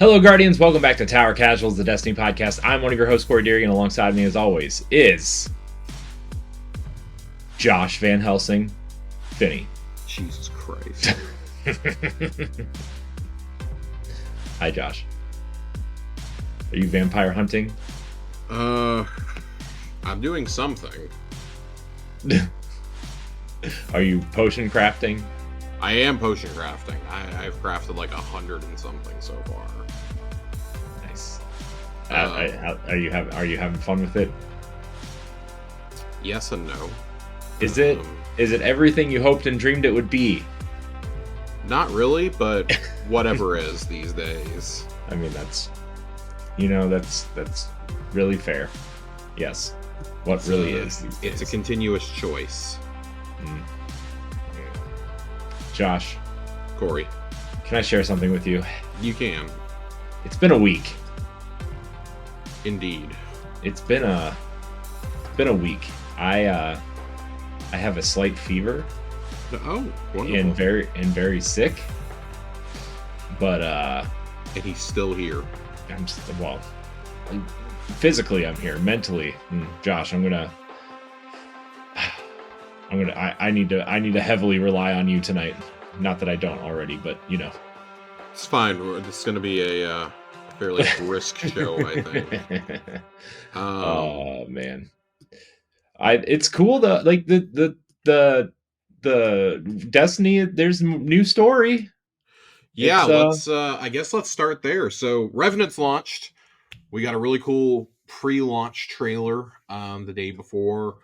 Hello, Guardians. Welcome back to Tower Casuals, the Destiny podcast. I'm one of your hosts, Corey Deering, and alongside me, as always, is Josh Van Helsing, Finney. Jesus Christ. Hi, Josh. Are you vampire hunting? I'm doing something. Are you potion crafting? I am potion crafting. I've crafted like 100 and something so far. Nice. Are you having fun with it? Yes and no. Is it everything you hoped and dreamed it would be? Not really, but whatever is these days. I mean, that's really fair. Yes. What really is these days. It's a continuous choice. Josh. Corey. Can I share something with you? You can. It's been a week. Indeed. It's been a week. I have a slight fever. Oh, wonderful. And very sick. But and he's still here. I'm just, well, physically I'm here. Mentally, Josh, I need to heavily rely on you tonight. Not that I don't already, but you know. It's fine. It's going to be a fairly brisk show, I think. Oh man, it's cool though. Like the Destiny. There's a new story. Yeah, I guess let's start there. So Revenant's launched. We got a really cool pre-launch trailer the day before,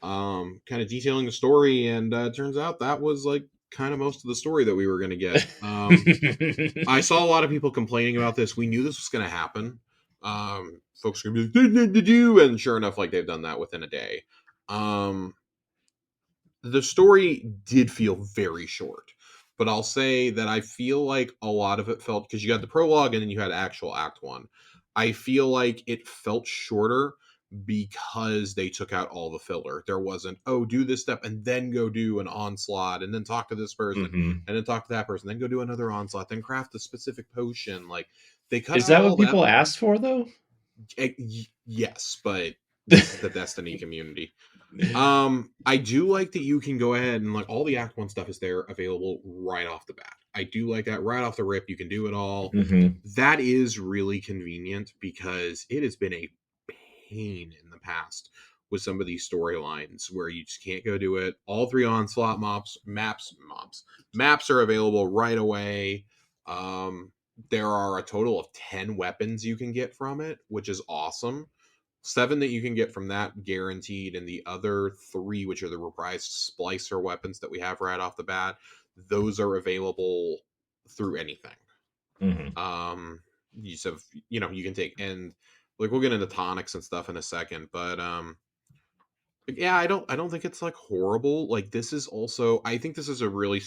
kind of detailing the story, and it turns out that was like kind of most of the story that we were going to get. I saw a lot of people complaining about this. We knew this was going to happen. Folks are going to be like, do, and sure enough, like they've done that within a day. The story did feel very short, but I'll say that I feel like a lot of it felt, because you got the prologue and then you had actual Act 1. I feel like it felt shorter because they took out all the filler. There wasn't, do this step and then go do an onslaught and then talk to this person and then talk to that person, then go do another onslaught, then craft a specific potion. Like they cut. Is that what people asked for though? Yes, but this is the Destiny community. I do like that you can go ahead and like all the Act 1 stuff is there available right off the bat. I do like that right off the rip. You can do it all. That is really convenient because it has been a pain in the past with some of these storylines where you just can't go do it. All 3 onslaught maps are available right away. There are a total of 10 weapons you can get from it, which is awesome. 7 that you can get from that guaranteed, and the other 3, which are the reprised splicer weapons that we have right off the bat, those are available through anything. You have, you can take, and like we'll get into tonics and stuff in a second, but yeah, I don't think it's like horrible. Like this is also, I think this is a really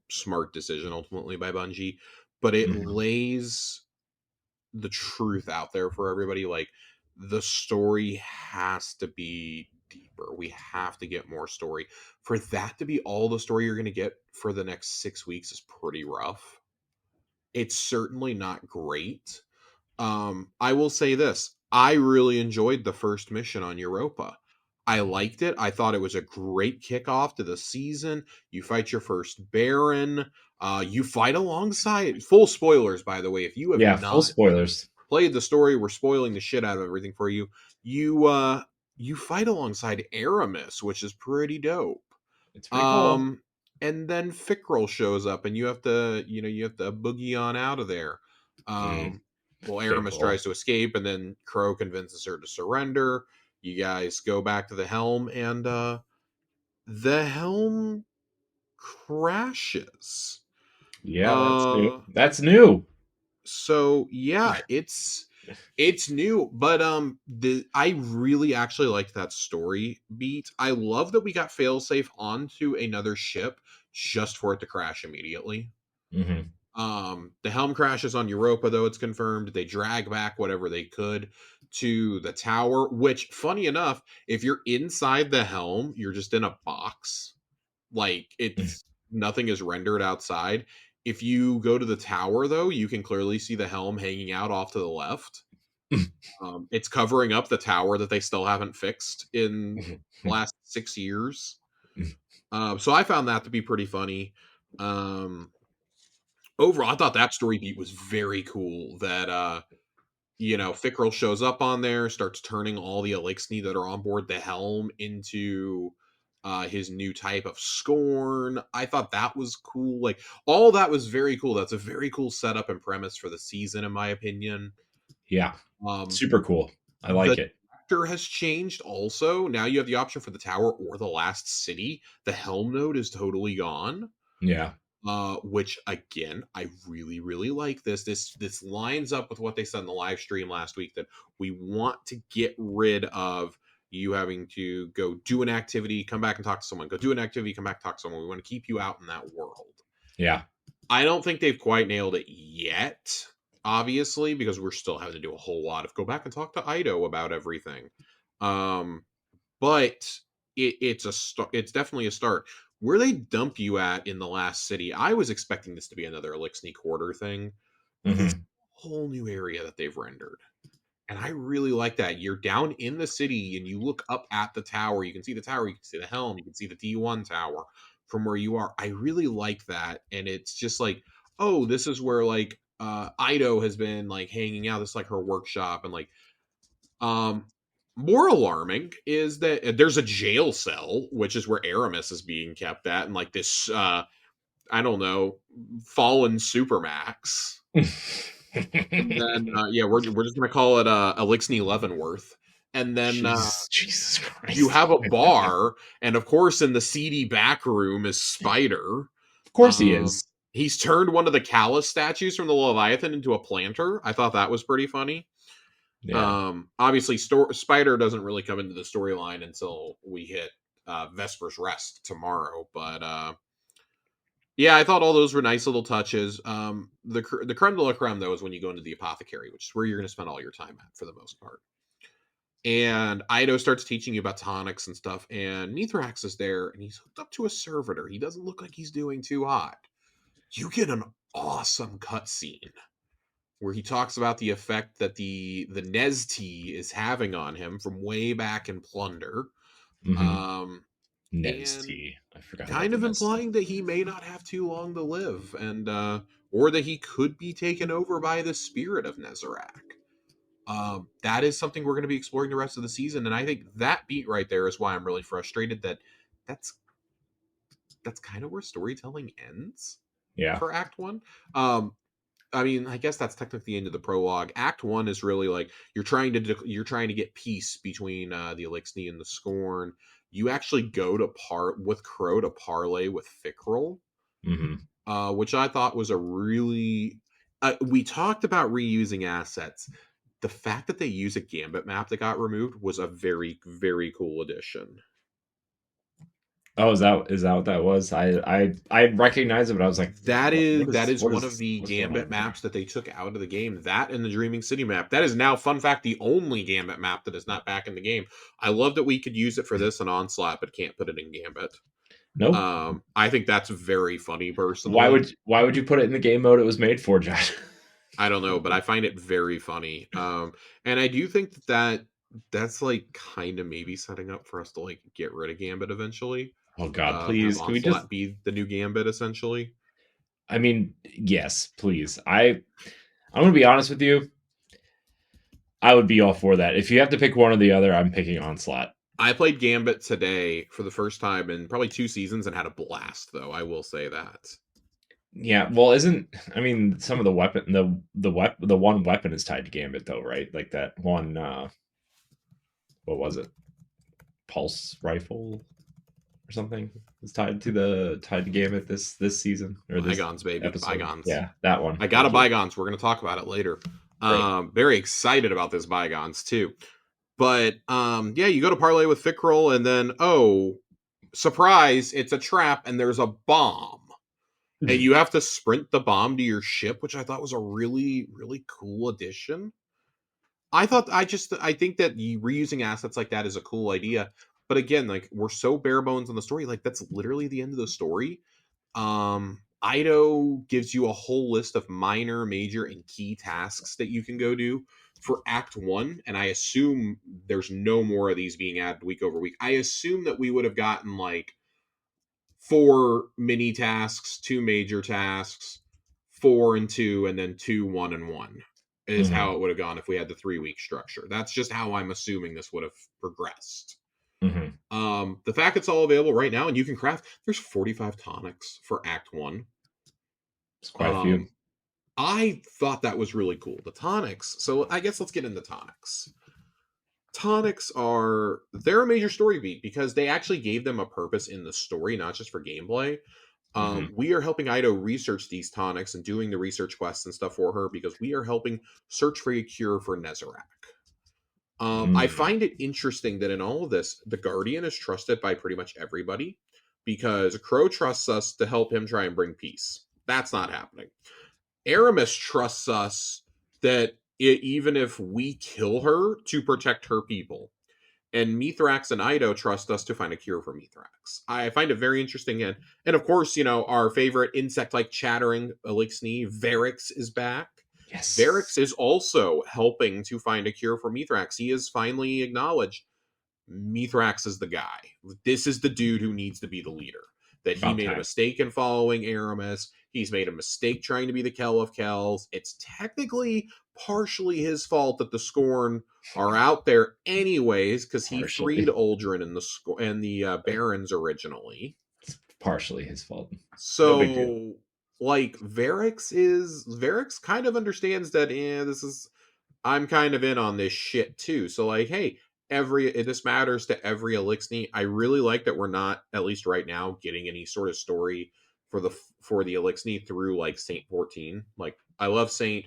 smart decision ultimately by Bungie, but it lays the truth out there for everybody. Like the story has to be deeper. We have to get more story. For that to be all the story you're going to get for the next 6 weeks is pretty rough. It's certainly not great. I will say this. I really enjoyed the first mission on Europa. I liked it. I thought it was a great kickoff to the season. You fight your first Baron. You fight alongside... Full spoilers, by the way. If you have not full spoilers. Played the story, we're spoiling the shit out of everything for you. You fight alongside Aramis, which is pretty dope. It's pretty cool. And then Fickrel shows up, and you have to boogie on out of there. Well, Aramis tries to escape, and then Crow convinces her to surrender. You guys go back to the helm, and the helm crashes. Yeah, that's new. So yeah, it's new, but I really actually liked that story beat. I love that we got failsafe onto another ship just for it to crash immediately. The helm crashes on Europa, though it's confirmed. They drag back whatever they could to the tower, which, funny enough, if you're inside the helm, you're just in a box. Like, it's nothing is rendered outside. If you go to the tower, though, you can clearly see the helm hanging out off to the left. It's covering up the tower that they still haven't fixed in the last 6 years. So I found that to be pretty funny. Um, Overall, I thought that story beat was very cool. That Fickrell shows up on there, starts turning all the Elixni that are on board the helm into his new type of scorn. I thought that was cool. Like all that was very cool. That's a very cool setup and premise for the season, in my opinion. Yeah, Um, super cool. I the like it. director has changed also. Now you have the option for the tower or the last city. The helm node is totally gone. Yeah. Which again, I really, really like this. This lines up with what they said in the live stream last week that we want to get rid of you having to go do an activity, come back and talk to someone, go do an activity, come back and talk to someone. We want to keep you out in that world. Yeah. I don't think they've quite nailed it yet, obviously, because we're still having to do a whole lot of go back and talk to Ido about everything. But it's definitely a start. Where they dump you at in the last city, I was expecting this to be another Elixni Quarter thing. This Hmm. whole new area that they've rendered. And I really like that. You're down in the city and you look up at the tower. You can see the tower, you can see the helm, you can see the D1 tower from where you are. I really like that. And it's just like, oh, this is where like Ido has been like hanging out. This is like her workshop. And like um more alarming is that there's a jail cell, which is where Aramis is being kept at, and like this I don't know, fallen Supermax. And then yeah, we're just gonna call it Elixni Leavenworth. And then Jesus you Christ. have a bar, and of course in the seedy back room is Spider. Of course he Um is. he's turned one of the Callus statues from the Leviathan into a planter. I thought that was pretty funny. Yeah. Obviously, Spider doesn't really come into the storyline until we hit Vesper's Rest tomorrow. But yeah, I thought all those were nice little touches. The creme de la creme though is when you go into the apothecary, which is where you're going to spend all your time at for the most part. And Ido starts teaching you about tonics and stuff, and Nithrax is there, and he's hooked up to a servitor. He doesn't look like he's doing too hot. You get an awesome cutscene where he talks about the effect that the Nez tea is having on him from way back in Plunder, Hmm. um, Ned's and tea. I forgot about kind the of Ned's tea. implying that he may not have too long to live, and or that he could be taken over by the spirit of Nezarec. That is something we're going to be exploring the rest of the season, and I think that beat right there is why I'm really frustrated that that's that's kind of where storytelling ends Yeah. for Act One. Um, I mean, I guess that's technically the end of the prologue. Act One is really like you're trying to get peace between the Elixni and the Scorn. You actually go to part with Crow to parlay with Fickrell, Hmm. which I thought was a really. We talked about reusing assets. The fact that they use a Gambit map that got removed was a very very cool addition. Oh, is that what that was? I recognize it, but I was like, That what is is one of the what's going Gambit on here? maps that they took out of the game. That and the Dreaming City map. That is now, fun fact, the only Gambit map that is not back in the game. I love that we could use it for this and Onslaught, but can't put it in Gambit. Nope. I think that's very funny Why personally. would you put it in the game mode it was made for, Josh? I don't know, but I find it very funny. And I do think that's like kind of maybe setting up for us to like get rid of Gambit eventually. Oh God, Have please. Can we just Onslaught be the new Gambit essentially. I mean, yes, please. I'm gonna be honest with you. I would be all for that. If you have to pick one or the other, I'm picking Onslaught. I played Gambit today for the first time in probably 2 seasons and had a blast, though. I will say that. Yeah, well, isn't I mean some of the weapon the one weapon is tied to Gambit though, right? Like that one what was it? Pulse rifle or something is tied to Gambit this season or this Bygones, baby. episode. Bygones. Yeah, that one. I got a Thank you. Bygones. We're going to talk about it later. Great. Very excited about this Bygones, too. But yeah, you go to parlay with Fickrell, and then, oh, surprise, it's a trap, and there's a bomb. And you have to sprint the bomb to your ship, which I thought was a really, really cool addition. I think that reusing assets like that is a cool idea. But again, like we're so bare bones on the story, like that's literally the end of the story. Ido gives you a whole list of minor, major, and key tasks that you can go do for Act 1. And I assume there's no more of these being added week over week. I assume that we would have gotten like 4 mini tasks, 2 major tasks, 4 and 2, and then 2, 1 and 1 is Mm-hmm. how it would have gone if we had the 3-week structure. That's just how I'm assuming this would have progressed. Mm-hmm. The fact it's all available right now and you can craft, there's 45 tonics for Act 1. It's quite a few. Um, I thought that was really cool. The tonics. So I guess let's get into tonics. Tonics they're a major story beat because they actually gave them a purpose in the story, not just for gameplay. Mm-hmm. We are helping Ido research these tonics and doing the research quests and stuff for her because we are helping search for a cure for Nezarec. I Mm. find it interesting that in all of this, the Guardian is trusted by pretty much everybody because Crow trusts us to help him try and bring peace. That's not happening. Aramis trusts us that even if we kill her, to protect her people. And Mithrax and Ido trust us to find a cure for Mithrax. I find it very interesting. And of course, our favorite insect-like chattering Elixni, Varix, is back. Varix Yes. is also helping to find a cure for Mithrax. He has finally acknowledged Mithrax is the guy. This is the dude who needs to be the leader. That he About made a time. mistake in following Aramis. He's made a mistake trying to be the Kell of Kells. It's technically partially his fault that the Scorn are out there anyways, because he freed Partially. Uldren and the Barons originally. It's partially his fault. No big deal. So, like, Varix kind of understands that. I'm kind of in on this shit too. So like, hey, this matters to every Elixni. I really like that we're not, at least right now, getting any sort of story for the Elixni through like Saint 14. Like, I love Saint,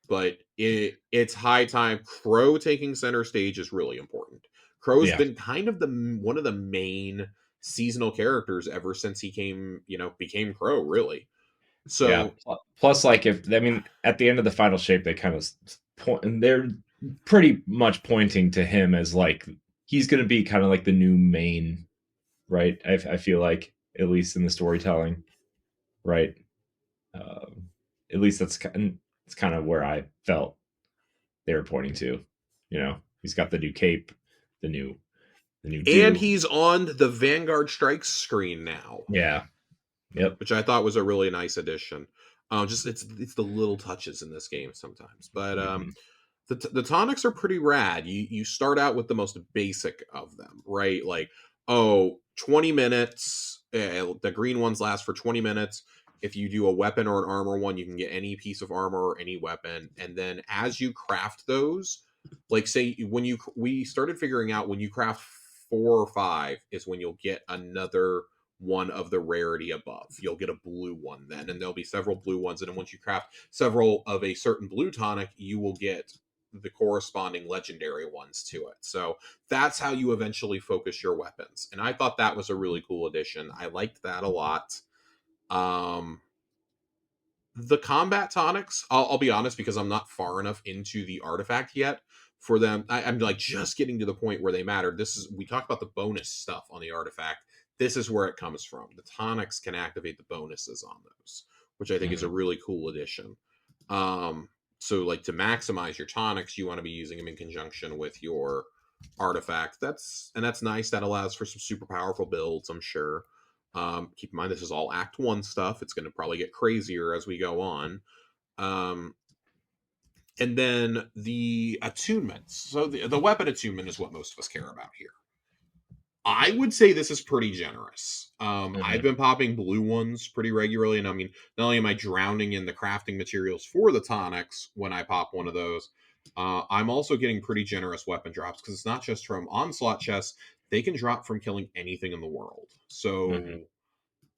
but it's high time. Crow taking center stage is really important. Crow's Yeah. been kind of the one of the main seasonal characters ever since he became Crow, really. Yeah. So Plus, like, if I mean, at the end of the final shape, they kind of point, and they're pretty much pointing to him as like he's going to be kind of like the new main, right? I feel like at least in the storytelling, right? At least it's kind of where I felt they were pointing to. He's got the new cape, the new and do. he's on the Vanguard Strikes screen now, Yeah. Yep. which I thought was a really nice addition. Just it's the little touches in this game sometimes, but Mm-hmm. the tonics are pretty rad. You start out with the most basic of them, right? Like 20 minutes. The green ones last for 20 minutes. If you do a weapon or an armor one, you can get any piece of armor or any weapon, and then as you craft those, like say we started figuring out when you craft 4 or 5 is when you'll get another one of the rarity above. You'll get a blue one then, and there'll be several blue ones. And then once you craft several of a certain blue tonic, you will get the corresponding legendary ones to it. So that's how you eventually focus your weapons. And I thought that was a really cool addition. I liked that a lot. Um, the combat tonics, I'll be honest, because I'm not far enough into the artifact yet for them. I'm like just getting to the point where they matter. We talked about the bonus stuff on the artifact. This is where it comes from. The tonics can activate the bonuses on those, which I think is a Mm-hmm. really cool addition. So like to maximize your tonics, you want to be using them in conjunction with your artifact. That's nice. That allows for some super powerful builds, I'm sure. Keep in mind, this is all Act 1 stuff. It's going to probably get crazier as we go on. Um, and then the attunements. So the weapon attunement is what most of us care about here. I would say this is pretty generous. I've Mm-hmm. been popping blue ones pretty regularly, and I mean, not only am I drowning in the crafting materials for the tonics when I pop one of those, I'm also getting pretty generous weapon drops because it's not just from onslaught chests; they can drop from killing anything in the world. Mm-hmm. So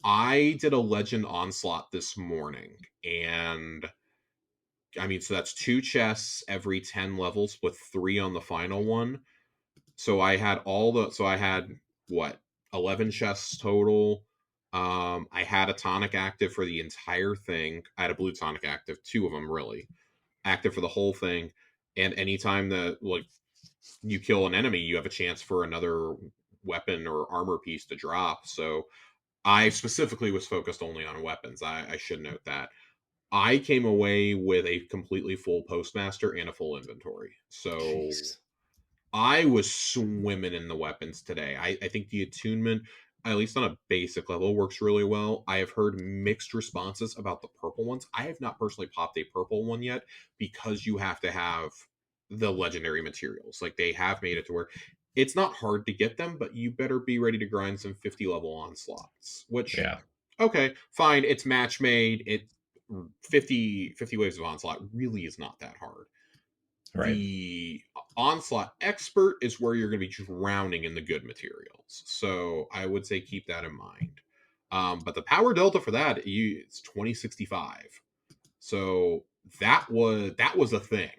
I did a legend onslaught this morning, and I mean, so that's 2 chests every 10 levels with 3 on the final one. So I had what, 11 chests total. I had a tonic active for the entire thing. I had a blue tonic active, 2 of them really active for the whole thing. And anytime that like you kill an enemy, you have a chance for another weapon or armor piece to drop. So I specifically was focused only on weapons. I should note that. I came away with a completely full postmaster and a full inventory. So Jeez. I was swimming in the weapons today. I think the attunement, at least on a basic level, works really well. I have heard mixed responses about the purple ones. I have not personally popped a purple one yet because you have to have the legendary materials. Like they have made it to where it's not hard to get them, but you better be ready to grind some 50 level onslaughts, which Yeah. okay, fine, it's match made. It 50 waves of onslaught really is not that hard. Right. The onslaught expert is where you're going to be drowning in the good materials. So I would say keep that in mind. But the power delta for that, it's 2065. So that was a thing.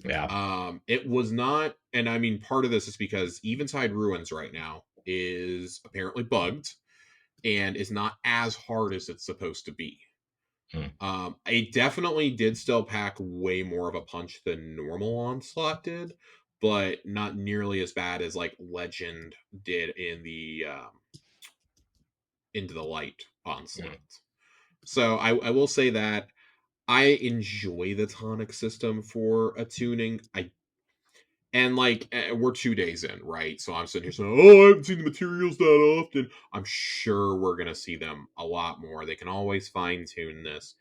Yeah. It was not, and I mean part of this is because Eventide Ruins right now is apparently bugged and is not as hard as it's supposed to be. Hmm. I definitely did still pack way more of a punch than normal Onslaught did, but not nearly as bad as like Legend did in the Into the Light Onslaught. Hmm. So I will say that I enjoy the tonic system for attuning. We're 2 days in, right? So I'm sitting here saying, "Oh, I haven't seen the materials that often." I'm sure we're gonna see them a lot more. They can always fine tune this.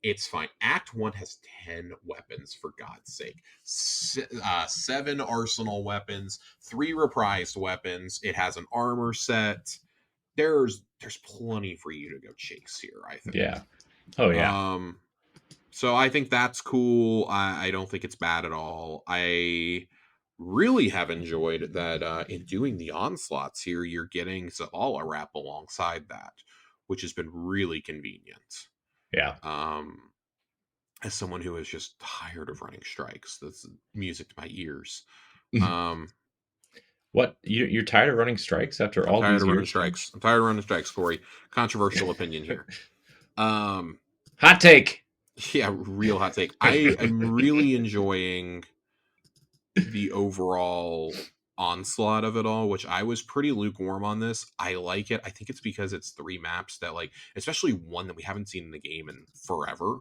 It's fine. Act 1 has 10 weapons, for God's sake. 7 arsenal weapons, 3 reprised weapons. It has an armor set. There's plenty for you to go chase here, I think. Yeah. Oh yeah. Um, so I think that's cool. I don't think it's bad at all. I really have enjoyed that in doing the onslaughts here, you're getting Zavala wrap alongside that, which has been really convenient. Yeah. Um, as someone who is just tired of running strikes. That's music to my ears. Um, What you're tired of running strikes after I'm all tired these of running years, Jim? strikes. I'm tired of running strikes, Corey. Controversial opinion here. Um, Hot take. yeah, real hot take. I am really enjoying the overall onslaught of it all, which I was pretty lukewarm on this. I like it. I think it's because it's 3 maps that like, especially one that we haven't seen in the game in forever.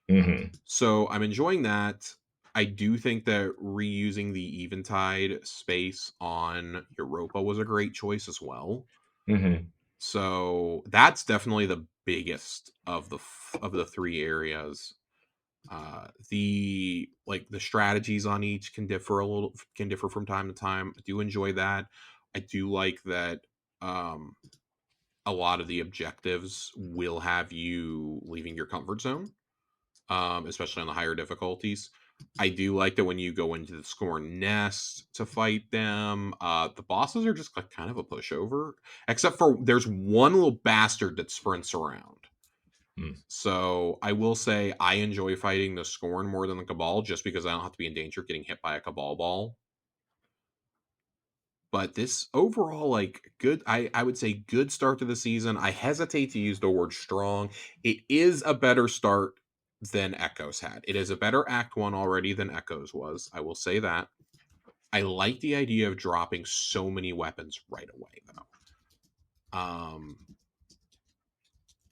Hmm. So I'm enjoying that. I do think that reusing the Eventide space on Europa was a great choice as well. Hmm. So that's definitely the biggest of the 3 areas. The strategies on each can differ from time to time. I do enjoy that. I do like that um, a lot of the objectives will have you leaving your comfort zone, especially on the higher difficulties. I do like that when you go into the Scorn Nest to fight them, the bosses are just like kind of a pushover, except for there's one little bastard that sprints around. Mm. So I will say I enjoy fighting the Scorn more than the Cabal just because I don't have to be in danger of getting hit by a Cabal ball. But this overall, like good, I would say good start to the season. I hesitate to use the word strong. It is a better start than Echoes had. It is a better Act 1 already than Echoes was. I will say that. I like the idea of dropping so many weapons right away, though.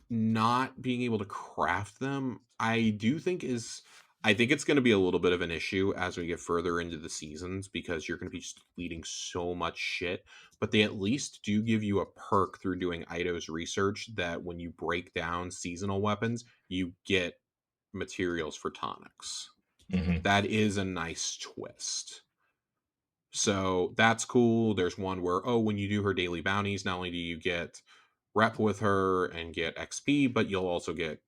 Not being able to craft them, I think it's going to be a little bit of an issue as we get further into the seasons because you're going to be just leading so much shit. But they at least do give you a perk through doing Ido's research that when you break down seasonal weapons, you get materials for tonics. Hmm. That is a nice twist. So that's cool. There's one where, oh, when you do her daily bounties, not only do you get rep with her and get XP, but you'll also get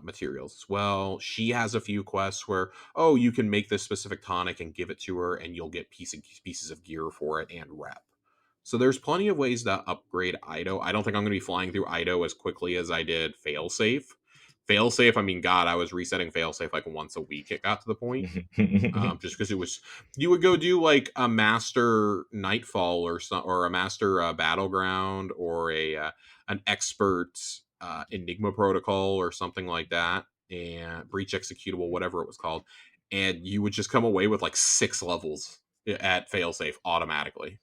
materials as well. She has a few quests where, oh, you can make this specific tonic and give it to her, and you'll get pieces of gear for it and rep. So there's plenty of ways to upgrade Ido. I don't think I'm going to be flying through Ido as quickly as I did Failsafe. Failsafe, I mean, God, I was resetting Failsafe like once a week. It got to the point just because it was you would go do like a master nightfall or a master battleground or a an expert enigma protocol or something like that, and breach executable, whatever it was called, and you would just come away with like 6 levels at failsafe automatically.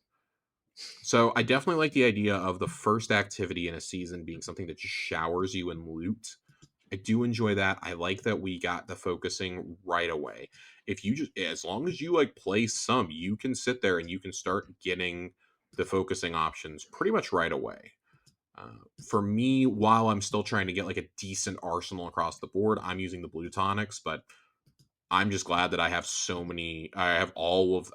So I definitely like the idea of the first activity in a season being something that just showers you in loot. I do enjoy that. I like that we got the focusing right away. If you just, as long as you like play some, you can sit there and you can start getting the focusing options pretty much right away. For me, while I'm still trying to get like a decent arsenal across the board, I'm using the blue tonics, but I'm just glad that I have so many. I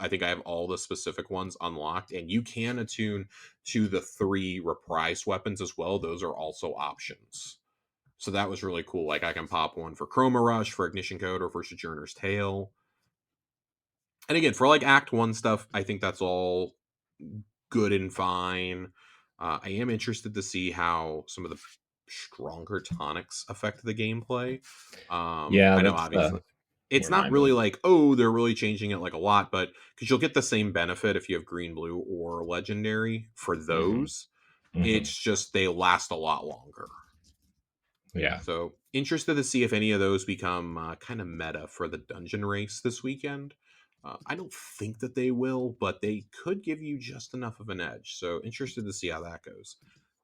think I have all the specific ones unlocked, and you can attune to the 3 reprise weapons as well. Those are also options. So that was really cool. Like I can pop one for Chroma Rush, for Ignition Code, or for Sojourner's Tale. And again, for like Act 1 stuff, I think that's all good and fine. I am interested to see how some of the stronger tonics affect the gameplay. Yeah, I know that's obviously it's where not my really main. like, oh, they're really changing it like a lot, but because you'll get the same benefit if you have green, blue, or legendary for Hmm. those. Hmm. It's just they last a lot longer. Yeah. So interested to see if any of those become kind of meta for the dungeon race this weekend. I don't think that they will, but they could give you just enough of an edge. So interested to see how that goes.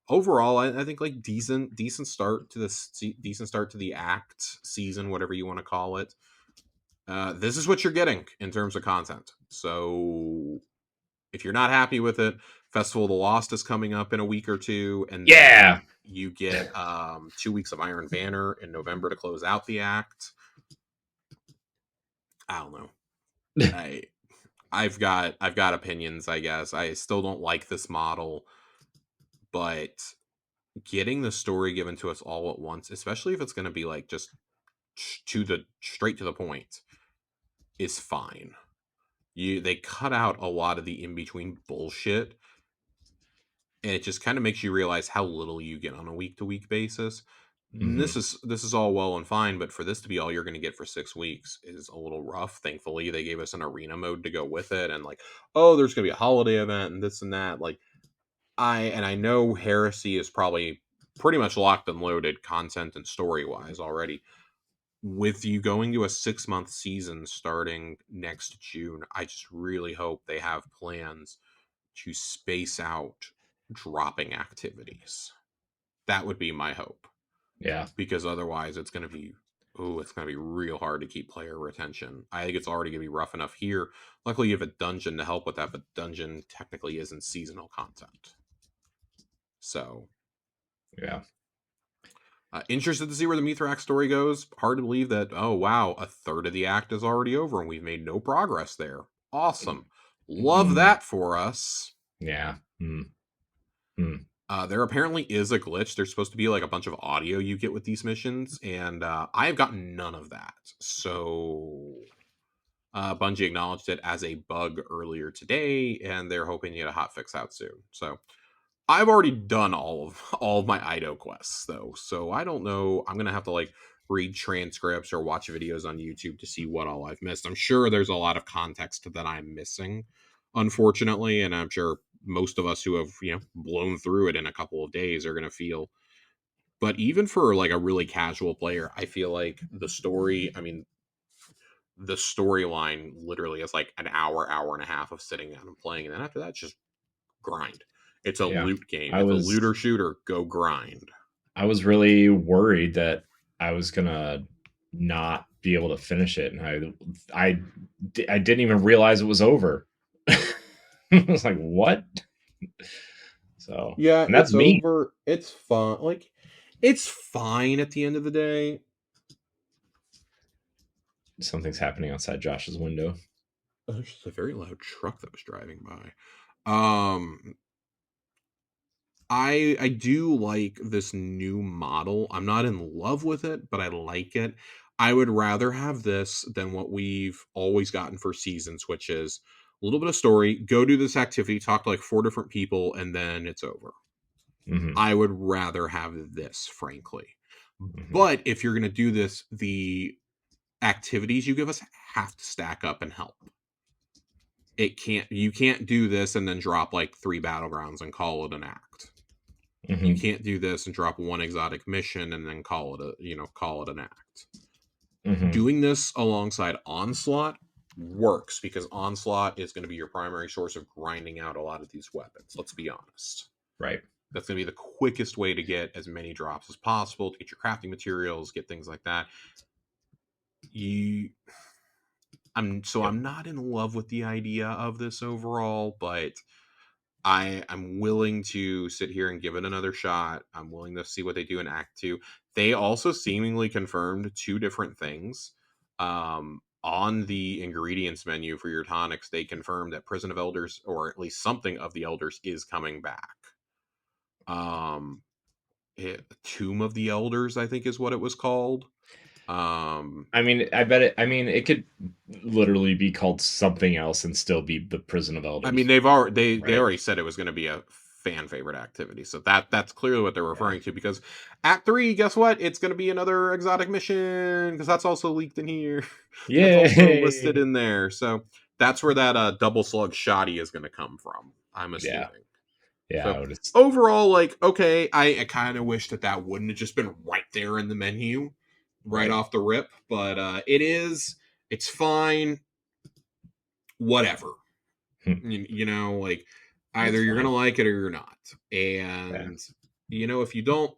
Overall, I think like decent start to decent start to the act season, whatever you want to call it. This is what you're getting in terms of content. So if you're not happy with it, Festival of the Lost is coming up in a week or two, and Yeah. then you get 2 weeks of Iron Banner in November to close out the act. I don't know. I I've got opinions, I guess. I still don't like this model, but getting the story given to us all at once, especially if it's going to be like just to the straight to the point, is fine. They cut out a lot of the in between bullshit, and it just kind of makes you realize how little you get on a week to week basis. Hmm. This is all well and fine, but for this to be all you're going to get for 6 weeks is a little rough. Thankfully, they gave us an arena mode to go with it, and like, oh, there's going to be a holiday event and this and that. Like, I know Heresy is probably pretty much locked and loaded content and story wise already. With you going to a 6 month season starting next June, I just really hope they have plans to space out dropping activities. That would be my hope, Yeah. because otherwise it's going to be real hard to keep player retention. I think it's already going to be rough enough here. Luckily, you have a dungeon to help with that, but dungeon technically isn't seasonal content. So, Yeah. interested to see where the Mithrax story goes. Hard to believe that, oh, wow, a third of the act is already over and we've made no progress there. Awesome. Love Mm. that for us. Yeah. Mm. Mm. There apparently is a glitch. There's supposed to be like a bunch of audio you get with these missions, and I have gotten none of that. So Bungie acknowledged it as a bug earlier today, and they're hoping to get a hot fix out soon. So I've already done all of my IDO quests though, so I don't know. I'm gonna have to like read transcripts or watch videos on YouTube to see what all I've missed. I'm sure there's a lot of context that I'm missing, unfortunately, and I'm sure most of us who have blown through it in a couple of days are gonna feel. But even for like a really casual player, I feel like the story. I mean, the storyline literally is like an hour and a half of sitting down and playing, and then after that, just grind. It's a Yeah. loot game. I It's a was looter shooter. Go grind. I was really worried that I was gonna not be able to finish it, and I didn't even realize it was over. I was like, "What?" So, Yeah, and that's it's me. over. It's fun. Like, it's fine at the end of the day. Something's happening outside Josh's window. Oh, there's just a very loud truck that was driving by. Um, I do like this new model. I'm not in love with it, but I like it. I would rather have this than what we've always gotten for seasons, which is a little bit of story, go do this activity, talk to like 4 different people, and then it's over. Hmm. I would rather have this, frankly. Hmm. But if you're going to do this, the activities you give us have to stack up and help. You can't do this and then drop like 3 battlegrounds and call it an act. You Hmm. can't do this and drop 1 exotic mission and then call it an act. Hmm. Doing this alongside Onslaught works because Onslaught is going to be your primary source of grinding out a lot of these weapons. Let's be honest. Right. That's going to be the quickest way to get as many drops as possible, to get your crafting materials, get things like that. I'm not in love with the idea of this overall, but I'm willing to sit here and give it another shot. I'm willing to see what they do in Act 2. They also seemingly confirmed two different things. On the ingredients menu for your tonics, they confirmed that Prison of Elders, or at least something of the Elders, is coming back. Tomb of the Elders, I think is what it was called. I mean, I bet it. I mean, it could literally be called something else and still be the Prison of I mean, Elders, they right? already said it was going to be a fan favorite activity, so that's clearly what they're Yeah. referring to. Because Act 3, guess what? It's going to be another exotic mission because that's also leaked in here. That's also listed Yay! in there. So that's where that double slug shoddy is going to come from, I'm Yeah. assuming. Yeah. I So would. overall, like, okay, I kind of wish that wouldn't have just been right there in the menu, right Right. off the rip. But it's fine. Whatever. Hmm. You know, like It's either you're fine. gonna like it or you're not. Yeah. And if you don't,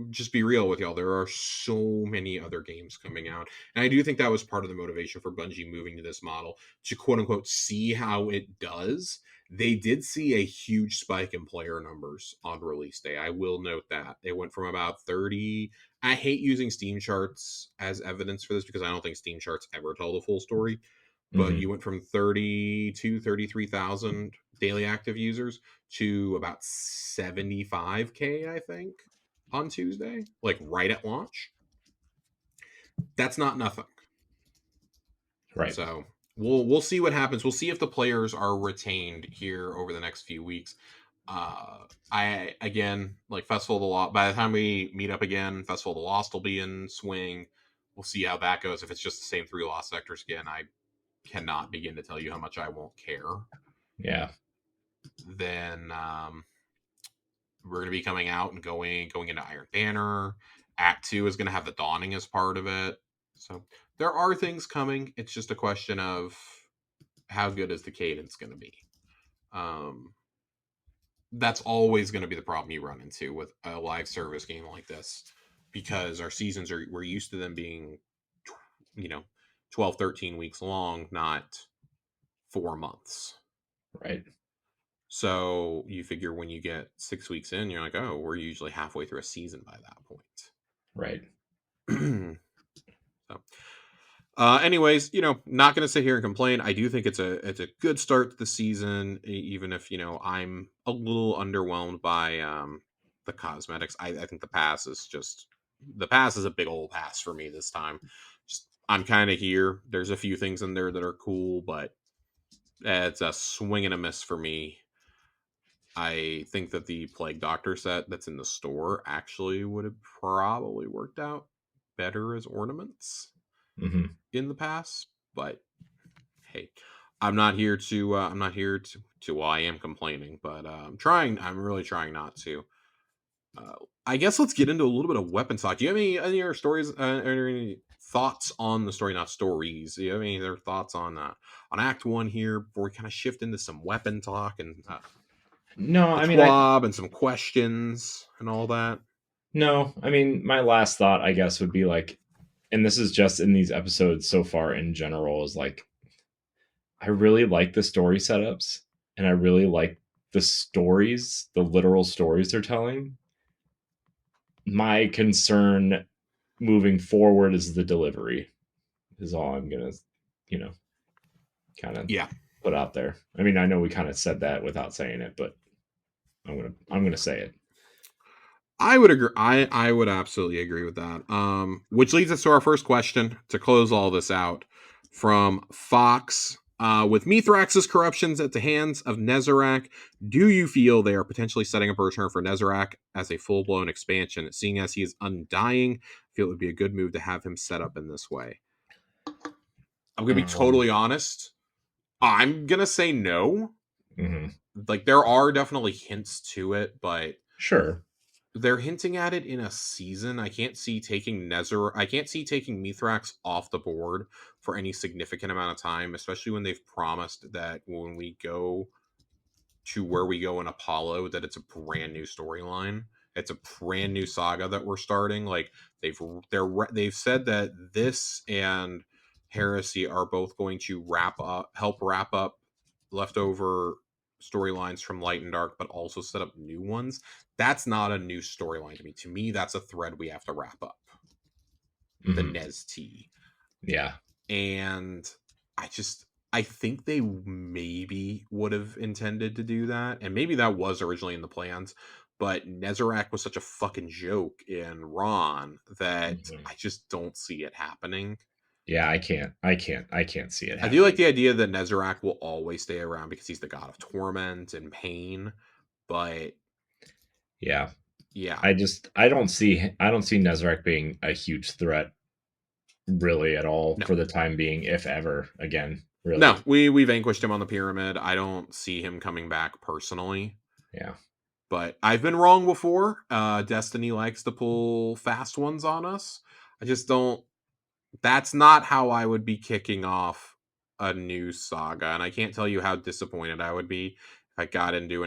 just be real with y'all. There are so many other games coming out, and I do think that was part of the motivation for Bungie moving to this model to quote unquote see how it does. They did see a huge spike in player numbers on release day. I will note that they went from about 30. I hate using Steam charts as evidence for this because I don't think Steam charts ever tell the full story, but Hmm. you went from 33,000 daily active users to about 75K, I think, on Tuesday, like right at launch. That's not nothing. Right. So we'll see what happens. We'll see if the players are retained here over the next few weeks. I again, like Festival of the Lost. By the time we meet up again, Festival of the Lost will be in swing. We'll see how that goes. If it's just the same three lost sectors again, I cannot begin to tell you how much I won't care. Yeah. Then we're going to be coming out and going into Iron Banner. Act 2 is going to have the Dawning as part of it. So there are things coming. It's just a question of how good is the cadence going to be. That's always going to be the problem you run into with a live service game like this, because our seasons we're used to them being, you know, 12, 13 weeks long, not 4 months. Right. So you figure when you get 6 weeks in, you're like, oh, we're usually halfway through a season by that Right. point. So, anyways, not gonna sit here and complain. I do think it's a good start to the season, even if I'm a little underwhelmed by the cosmetics. I think the pass is a big old pass for me this time. Just, I'm kind of here. There's a few things in there that are cool, but it's a swing and a miss for me. I think that the Plague Doctor set that's in the store actually would have probably worked out better as ornaments Hmm. in the past, but hey, I'm not here to well, I am complaining, but I'm really trying not to. I guess let's get into a little bit of weapon talk. Do you have any other stories or any thoughts on the story, not stories? Do you have any other thoughts on Act 1 here before we kind of shift into some weapon talk and No, the I mean, TWAB and some questions and all that? no, I mean, my last thought, I guess, would be like, and this is just in these episodes so far in general, is like, I really like the story setups, and I really like the stories, the literal stories they're telling. My concern moving forward is the delivery, is all I'm gonna, you know, kind of Yeah, put out there. I mean, I know we kind of said that without saying it, but I'm gonna say it. I would agree. I would absolutely agree with that. Which leads us to our first question to close all this out from Fox. With Mithrax's corruptions at the hands of Nezarec, do you feel they are potentially setting up a return for Nezarec as a full blown expansion? Seeing as he is undying, I feel it would be a good move to have him set up in this way. I'm gonna be Um, totally honest. I'm gonna say no. mhm. Like there are definitely hints to it, but Sure. they're hinting at it in a season. I can't see taking I can't see taking Mithrax off the board for any significant amount of time, especially when they've promised that when we go to where we go in Apollo, that it's a brand new storyline. It's a brand new saga that we're starting. Like they've said that this and Heresy are both going to help wrap up leftover storylines from Light and Dark, but also set up new ones. That's not a new storyline to me. To me, that's a thread we have to wrap up. The Mhm. Nez T. Yeah. And I think they maybe would have intended to do that, and maybe that was originally in the plans, but Nezarek was such a fucking joke in Ron that Mhm. I just don't see it happening. Yeah, I can't see it I do like happening. the idea that Nezarek will always stay around because he's the god of torment and pain, but Yeah. yeah. I don't see Nezarek being a huge threat really at all No. for the time being, if ever again, No, really. we vanquished him on the pyramid. I don't see him coming back personally. Yeah. But I've been wrong before. Destiny likes to pull fast ones on us. I just don't. That's not how I would be kicking off a new saga, and I can't tell you how disappointed I would be if I got into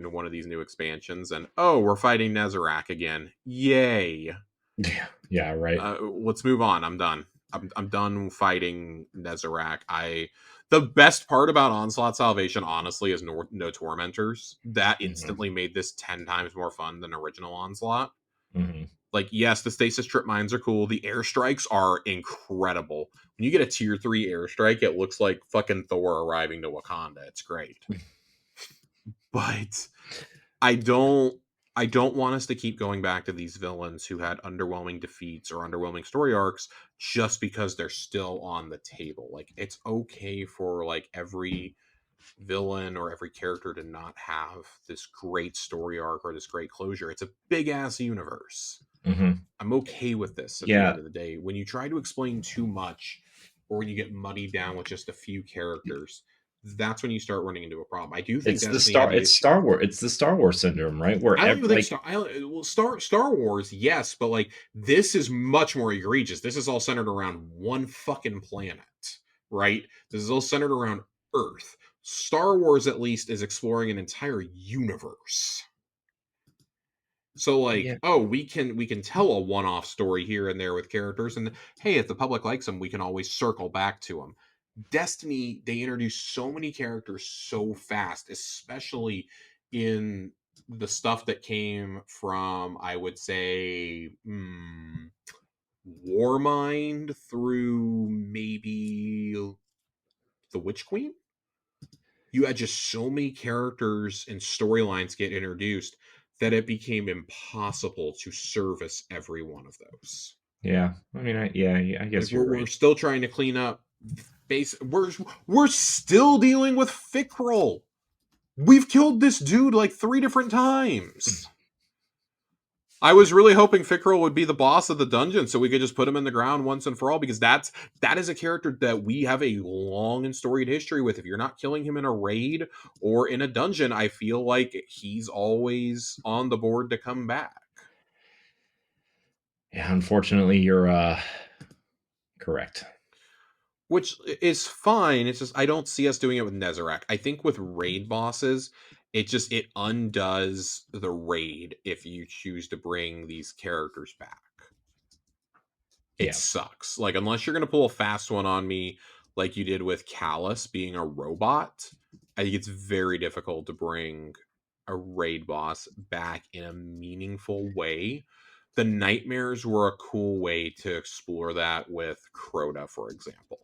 one of these new expansions and we're fighting Nezarek again. Yay! Yeah. Yeah, right. Let's move on. I'm done. I'm done fighting Nezarek. The best part about Onslaught Salvation, honestly, is no tormentors. That Mhm. instantly made this 10 times more fun than original Onslaught. Mhm. Like, yes, the stasis trip mines are cool. The airstrikes are incredible. When you get a tier 3 airstrike, it looks like fucking Thor arriving to Wakanda. It's great. But I don't I don't want us to keep going back to these villains who had underwhelming defeats or underwhelming story arcs just because they're still on the table. Like, it's okay for like every villain or every character to not have this great story arc or this great closure. It's a big ass universe. Mhm. I'm okay with this at the end Yeah, of the day. When you try to explain too much or when you get muddied down with just a few characters, that's when you start running into a problem. I do think Destiny had the It's issue. Star Wars. It's the Star Wars syndrome, right? Where I don't even think like Star Wars, yes, but like this is much more egregious. This is all centered around one fucking planet, right? This is all centered around Earth. Star Wars, at least, is exploring an entire universe. So like, yeah, we can tell a one-off story here and there with characters, and hey, if the public likes them, we can always circle back to them. Destiny, they introduce so many characters so fast, especially in the stuff that came from, I would say, Warmind through maybe the Witch Queen. You had just so many characters and storylines get introduced that it became impossible to service every one of those. yeah. I mean, I Like guess we're, you're we're right. still trying to clean up base. We're still dealing with Fickrol. We've killed this dude like 3 different times. I was really hoping Fickrol would be the boss of the dungeon so we could just put him in the ground once and for all, because that is a character that we have a long and storied history with. If you're not killing him in a raid or in a dungeon, I feel like he's always on the board to come back. Yeah, unfortunately, you're correct. Which is fine. It's just I don't see us doing it with Nezarek. I think with raid bosses, it undoes the raid if you choose to bring these characters back. It Yeah, sucks. Like, unless you're gonna pull a fast one on me, like you did with Callus being a robot, I think it's very difficult to bring a raid boss back in a meaningful way. The nightmares were a cool way to explore that with Crota, for example.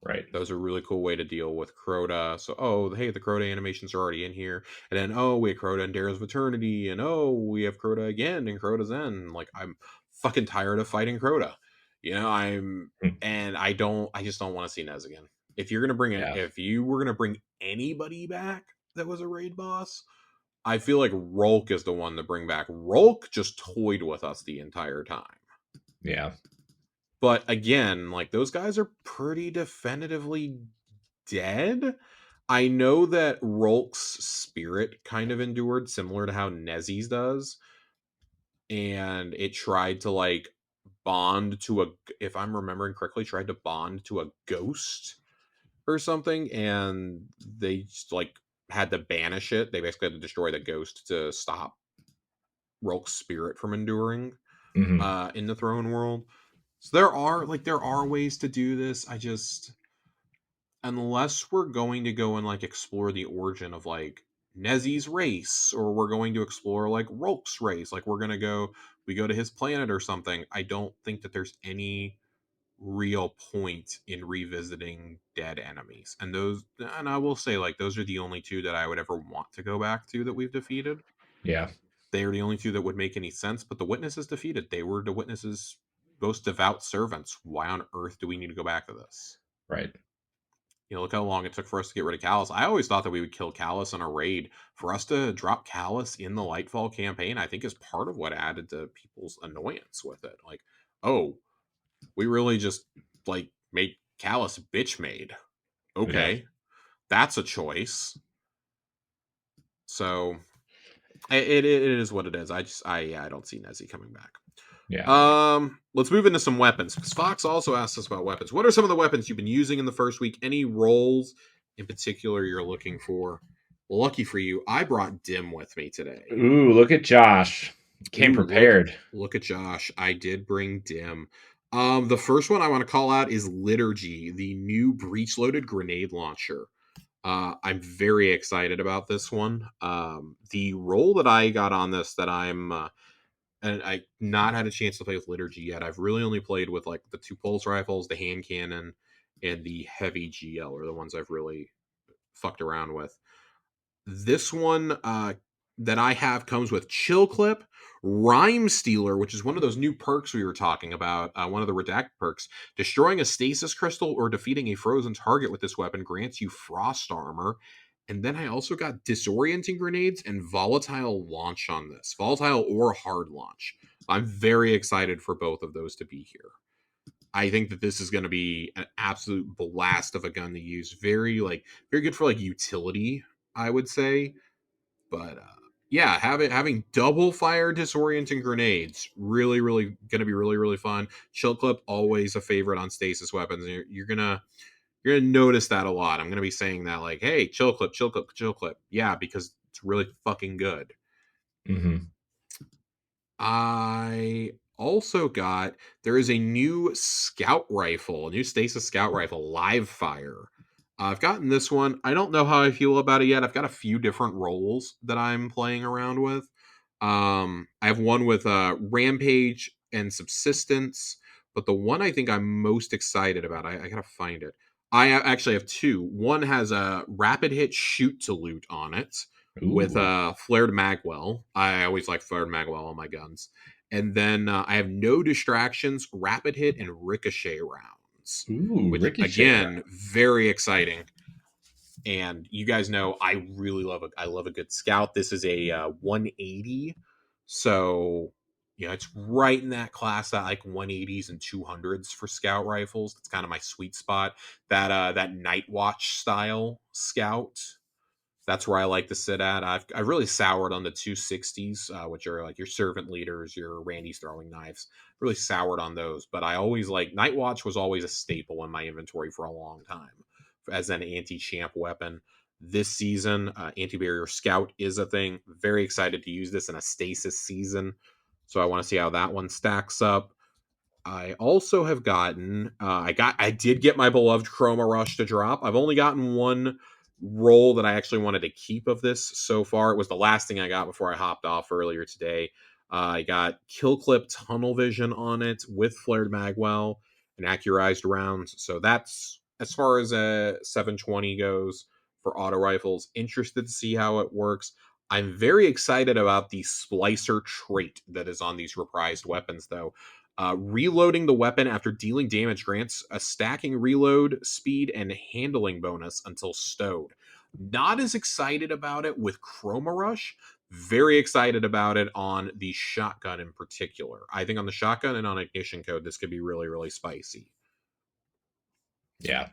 right. That was a really cool way to deal with Crota. So, hey, the Crota animations are already in here. And then, we have Crota and Dares of Eternity. And, we have Crota again in Crota's End. Like, I'm fucking tired of fighting Crota. Hmm. And I just don't want to see Nez again. Yeah, If you were going to bring anybody back that was a raid boss, I feel like Rolk is the one to bring back. Rolk just toyed with us the entire time. yeah, But again, like those guys are pretty definitively dead. I know that Rolk's spirit kind of endured, similar to how Nezzy's does. and it tried to like bond to a, if I'm remembering correctly, tried to bond to a ghost or something, and they just like had to banish it. They basically had to destroy the ghost to stop Rolk's spirit from enduring Hmm. in the throne world. So there are ways to do this. I just, unless we're going to go and like explore the origin of like Nezi's race, or we're going to explore like Rolk's race, like we go to his planet or something, I don't think that there's any real point in revisiting dead enemies. And I will say, like, those are the only two that I would ever want to go back to that we've defeated. Yeah. They are the only two that would make any sense, but the witnesses defeated. They were the witnesses' most devout servants. Why on earth do we need to go back to this? Right. Look how long it took for us to get rid of Callus. I always thought that we would kill Callus in a raid. For us to drop Callus in the Lightfall campaign, I think is part of what added to people's annoyance with it. Like, oh, we really just like made Callus bitch made. Yeah. Okay, that's a choice. So it is what it is. I don't see Nezzy coming back. Yeah. Me neither. Let's move into some weapons, because Fox also asked us about weapons. What are some of the weapons you've been using in the first week? Any roles in particular you're looking for? Well, lucky for you, I brought Dim with me today. Ooh, look at Josh. Came Ooh, look prepared. look at Josh. I did bring Dim. The first one I want to call out is Liturgy, the new breech loaded grenade launcher. I'm very excited about this one. The role that I got on this, that and I not had a chance to play with Liturgy yet. I've really only played with like the two pulse rifles, the hand cannon, and the heavy GL are the ones I've really fucked around with. This one that I have comes with Chill Clip, Rhyme Stealer, which is one of those new perks we were talking about, one of the Redact perks. Destroying a stasis crystal or defeating a frozen target with this weapon grants you frost armor. And then I also got disorienting grenades and volatile launch on this, volatile or hard launch. I'm very excited for both of those to be here. I think that this is going to be an absolute blast of a gun to use. Very good for like utility, I would say. But yeah, having double fire disorienting grenades really going to be really fun. Chill clip always a favorite on stasis weapons. You're gonna notice that a lot. I'm gonna be saying that like, hey, chill clip, chill clip, chill clip. Yeah, because it's really fucking good. Hmm. I also got, there is a new scout rifle, a new stasis scout rifle, live fire. I've gotten this one. I don't know how I feel about it yet. I've got a few different roles that I'm playing around with. I have one with rampage and subsistence, but the one I think I'm most excited about, I gotta find it. Actually have two. One has a rapid hit shoot to loot on it with Ooh. flared magwell. I always like flared magwell on my guns. And then I have no distractions, rapid hit, and ricochet rounds, Ooh, which ricochet round. again, very exciting. And you guys know I really love a good scout. This is a 180, so yeah, it's right in that class, that like 180s and 200s for scout rifles. That's kind of my sweet spot. That Night Watch style scout, that's where I like to sit at. I've really soured on the 260s, which are like your servant leaders, your Randy's throwing knives. Really soured on those, but I always like Night Watch was always a staple in my inventory for a long time as an anti-champ weapon. This season, anti-barrier scout is a thing. Very excited to use this in a stasis season, so I want to see how that one stacks up. I also have gotten I did get my beloved Chroma Rush to drop. I've only gotten one roll that I actually wanted to keep of this so far. It was the last thing I got before I hopped off earlier today. I got Kill Clip Tunnel Vision on it with Flared Magwell and Accurized rounds. So that's as far as a 720 goes for auto rifles. Interested to see how it works. I'm very excited about the Splicer trait that is on these reprised weapons, though. Reloading the weapon after dealing damage grants a stacking reload speed and handling bonus until stowed. Not as excited about it with Chroma Rush. Very excited about it on the shotgun in particular. I think on the shotgun and on Ignition Code, this could be really spicy. Yeah.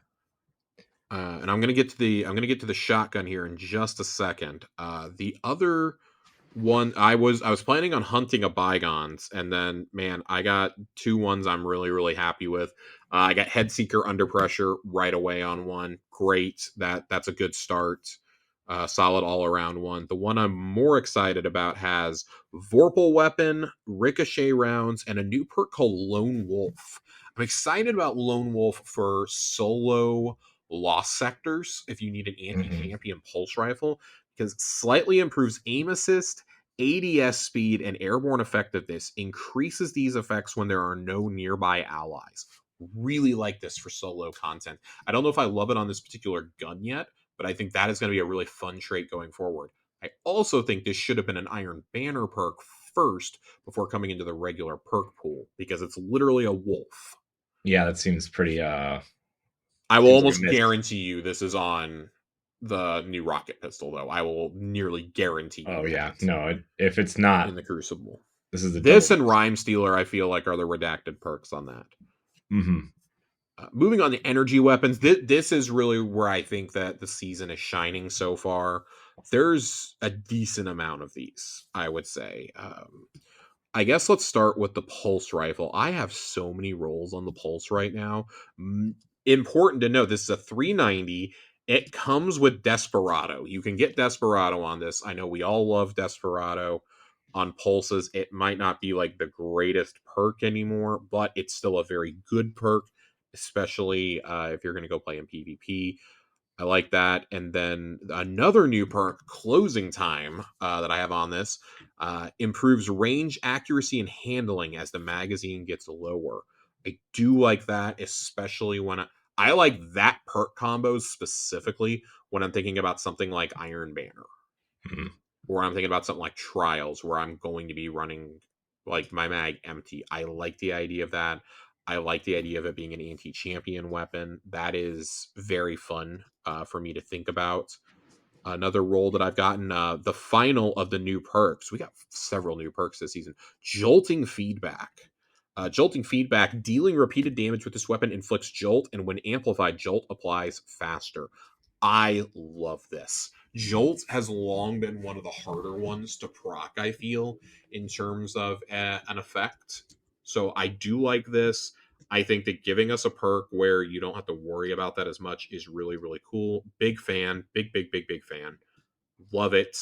And I'm gonna get to the shotgun here in just a second. The other One, I was planning on hunting a bygones, and then man, I got two ones I'm really happy with. I got Headseeker under pressure right away on one. Great, that's a good start. Solid all around one. The one I'm more excited about has Vorpal weapon, ricochet rounds, and a new perk called Lone Wolf. I'm excited about Lone Wolf for solo lost sectors if you need an Hmm. anti-champion pulse rifle, because slightly improves aim assist, ADS speed, and airborne effectiveness, increases these effects when there are no nearby allies. Really like this for solo content. I don't know if I love it on this particular gun yet, but I think that is going to be a really fun trait going forward. I also think this should have been an Iron Banner perk first before coming into the regular perk pool, because it's literally a wolf. Yeah, that seems pretty. I will Seems like a almost miss. guarantee you this is on the new rocket pistol, though. I will nearly guarantee you Oh yeah, that no. If it's in not, the Crucible. this is a double This and miss. Rhyme Stealer, I feel like, are the redacted perks on that. Hmm. Moving on to energy weapons, this is really where I think that the season is shining so far. There's a decent amount of these, I would say. I guess let's start with the pulse rifle. I have so many rolls on the pulse right now. Important to note, this is a 390. It comes with Desperado. You can get Desperado on this. I know we all love Desperado on pulses. It might not be like the greatest perk anymore, but it's still a very good perk, especially if you're going to go play in PvP. I like that. And then another new perk, Closing Time, that I have on this, improves range, accuracy, and handling as the magazine gets lower. I do like that, especially when I like that perk combos specifically when I'm thinking about something like Iron Banner, Hmm. or I'm thinking about something like Trials, where I'm going to be running like my mag empty. I like the idea of that. I like the idea of it being an anti-champion weapon. That is very fun for me to think about. Another role that I've gotten, the final of the new perks. We got several new perks this season. Jolting Feedback. Jolting Feedback, dealing repeated damage with this weapon inflicts jolt, and when amplified, jolt applies faster. I love this. Jolt has long been one of the harder ones to proc, I feel, in terms of an effect. So I do like this. I think that giving us a perk where you don't have to worry about that as much is really cool. Big fan. Big fan. Love it.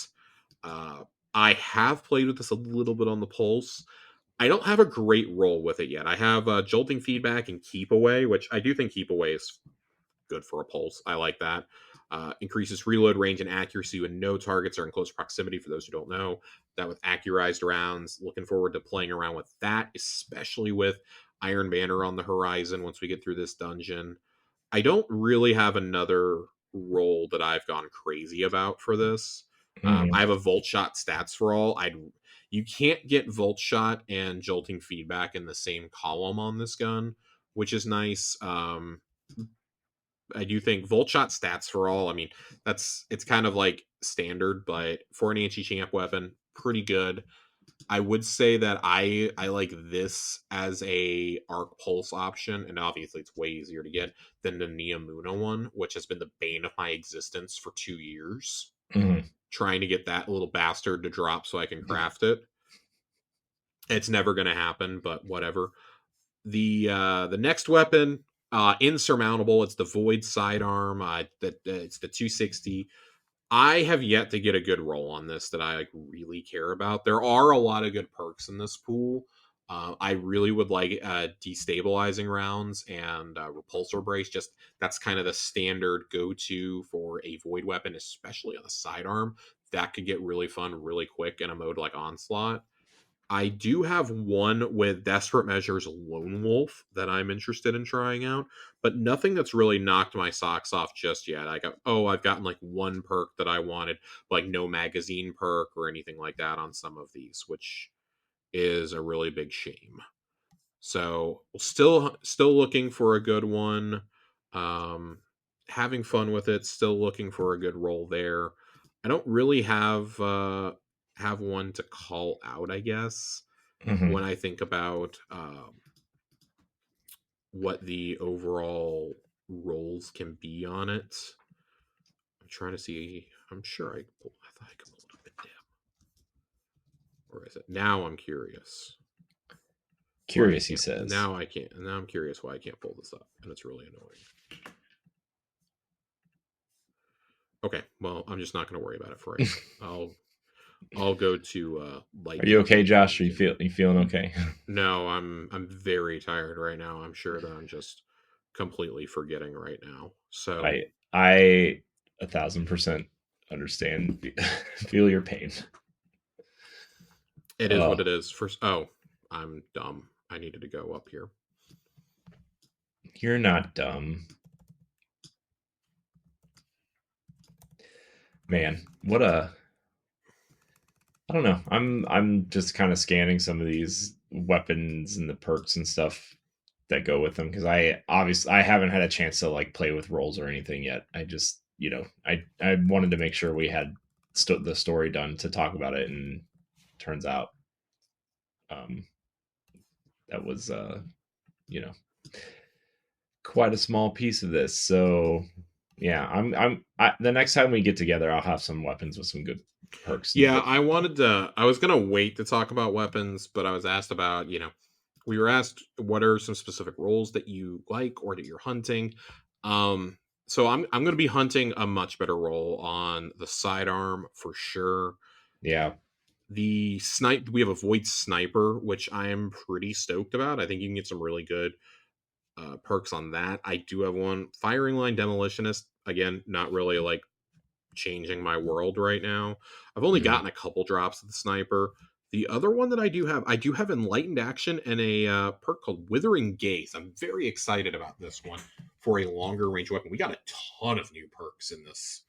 Uh, I have played with this a little bit on the pulse. I don't have a great role with it yet. I have jolting feedback and keep away, which I do think keep away is good for a pulse. I like that. Increases reload range and accuracy when no targets are in close proximity, for those who don't know. That with accurized rounds. Looking forward to playing around with that, especially with Iron Banner on the horizon once we get through this dungeon. I don't really have another role that I've gone crazy about for this. I Hmm. have a Volt Shot stats for all. You can't get Volt Shot and Jolting Feedback in the same column on this gun, which is nice. I do think Volt Shot stats for all. I mean, it's kind of like standard, but for an anti-champ weapon, pretty good. I would say that I like this as a arc pulse option, and obviously it's way easier to get than the Neomuna one, which has been the bane of my existence for 2 years. Hmm. Trying to get that little bastard to drop so I can craft it. It's never gonna happen, but whatever. The next weapon, insurmountable. It's the Void Sidearm. That it's the 260. I have yet to get a good roll on this that I like really care about. There are a lot of good perks in this pool. I really would like destabilizing rounds and repulsor brace. Just that's kind of the standard go-to for a void weapon, especially on the sidearm. That could get really fun really quick in a mode like Onslaught. I do have one with Desperate Measures Lone Wolf that I'm interested in trying out, but nothing that's really knocked my socks off just yet. I've gotten like one perk that I wanted, like no magazine perk or anything like that on some of these, which is a really big shame. So still looking for a good one. Um, Having fun with it. Still looking for a good role there. I don't really have one to call out, I guess, when Hmm. I think about what the overall roles can be on it. I'm trying to see. I'm sure I thought I could pull it up in depth. Where is it? Now I'm curious. Curious, he says. Now I can't. Now I'm curious why I can't pull this up, and it's really annoying. Okay, well, I'm just not going to worry about it for right now. I'll go to light. Are you okay, Josh? Are you feeling okay? No, I'm very tired right now. I'm sure that I'm just completely forgetting right now. So I 1,000% understand. Feel your pain. it is what it is. First, I'm dumb. I needed to go up here. You're not dumb. Man, I don't know. I'm just kind of scanning some of these weapons and the perks and stuff that go with them because I haven't had a chance to like play with rolls or anything yet. I just I wanted to make sure we had the story done to talk about it, and turns out um that was you know quite a small piece of this. So yeah, the next time we get together, I'll have some weapons with some good perks. Yeah, I was gonna wait to talk about weapons, but I was asked about, we were asked what are some specific roles that you like or that you're hunting. So I'm gonna be hunting a much better role on the sidearm for sure. Yeah. The snipe, we have a void sniper, which I am pretty stoked about. I think you can get some really good perks on that. I do have one firing line demolitionist. Again, not really like changing my world right now. I've only gotten a couple drops of the sniper. The other one that I do have enlightened action and a perk called Withering Gaze. I'm very excited about this one for a longer range weapon. We got a ton of new perks in this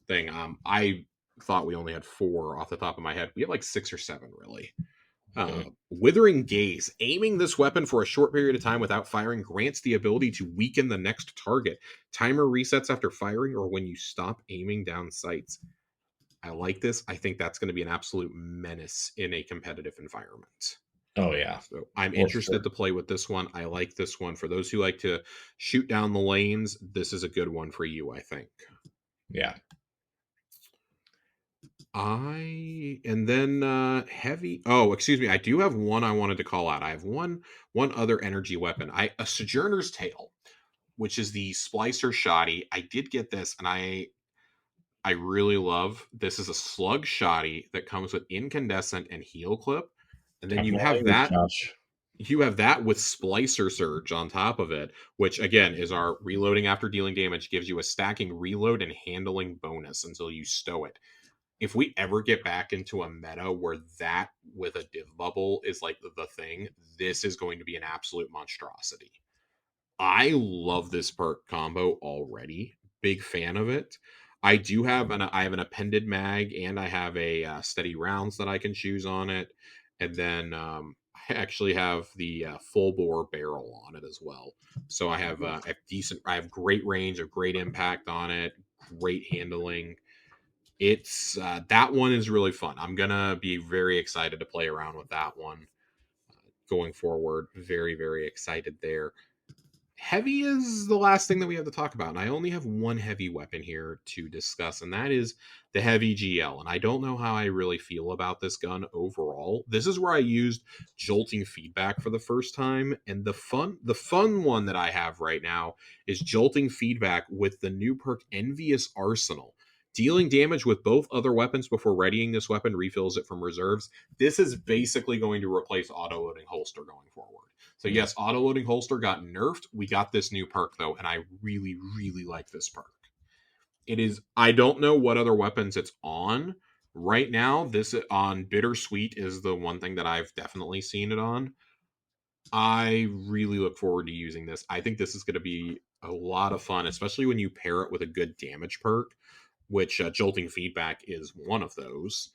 thing. I thought we only had 4 off the top of my head. We have like 6 or 7 really. Withering Gaze. Aiming this weapon for a short period of time without firing grants the ability to weaken the next target. Timer resets after firing or when you stop aiming down sights. I like this. I think that's going to be an absolute menace in a competitive environment. Oh yeah. So I'm interested to play with this one. I like this one. For those who like to shoot down the lanes, this is a good one for you, I think. Yeah. And then heavy. Oh, excuse me. I do have one I wanted to call out. I have one other energy weapon. A Sojourner's Tale, which is the Splicer Shoddy. I did get this, and I really love. This is a slug shoddy that comes with incandescent and heal clip, and then you have that. Josh. You have that with Splicer Surge on top of it, which again is our reloading after dealing damage, gives you a stacking reload and handling bonus until you stow it. If we ever get back into a meta where that with a div bubble is like the thing, this is going to be an absolute monstrosity. I love this perk combo already. Big fan of it. I have an appended mag and I have a steady rounds that I can choose on it, and then I actually have the full bore barrel on it as well. So I have I have great range, of great impact on it, great handling. It's that one is really fun. I'm gonna be very excited to play around with that one going forward. Very, very excited there. Heavy is the last thing that we have to talk about, and I only have one heavy weapon here to discuss, and that is the heavy GL. And I don't know how I really feel about this gun overall. This is where I used jolting feedback for the first time, and the fun one that I have right now is jolting feedback with the new perk Envious Arsenal. Dealing damage with both other weapons before readying this weapon refills it from reserves. This is basically going to replace auto-loading holster going forward. So yes, auto-loading holster got nerfed. We got this new perk though, and I really, really like this perk. It is, I don't know what other weapons it's on. Right now, this on Bittersweet is the one thing that I've definitely seen it on. I really look forward to using this. I think this is going to be a lot of fun, especially when you pair it with a good damage perk, which jolting feedback is one of those.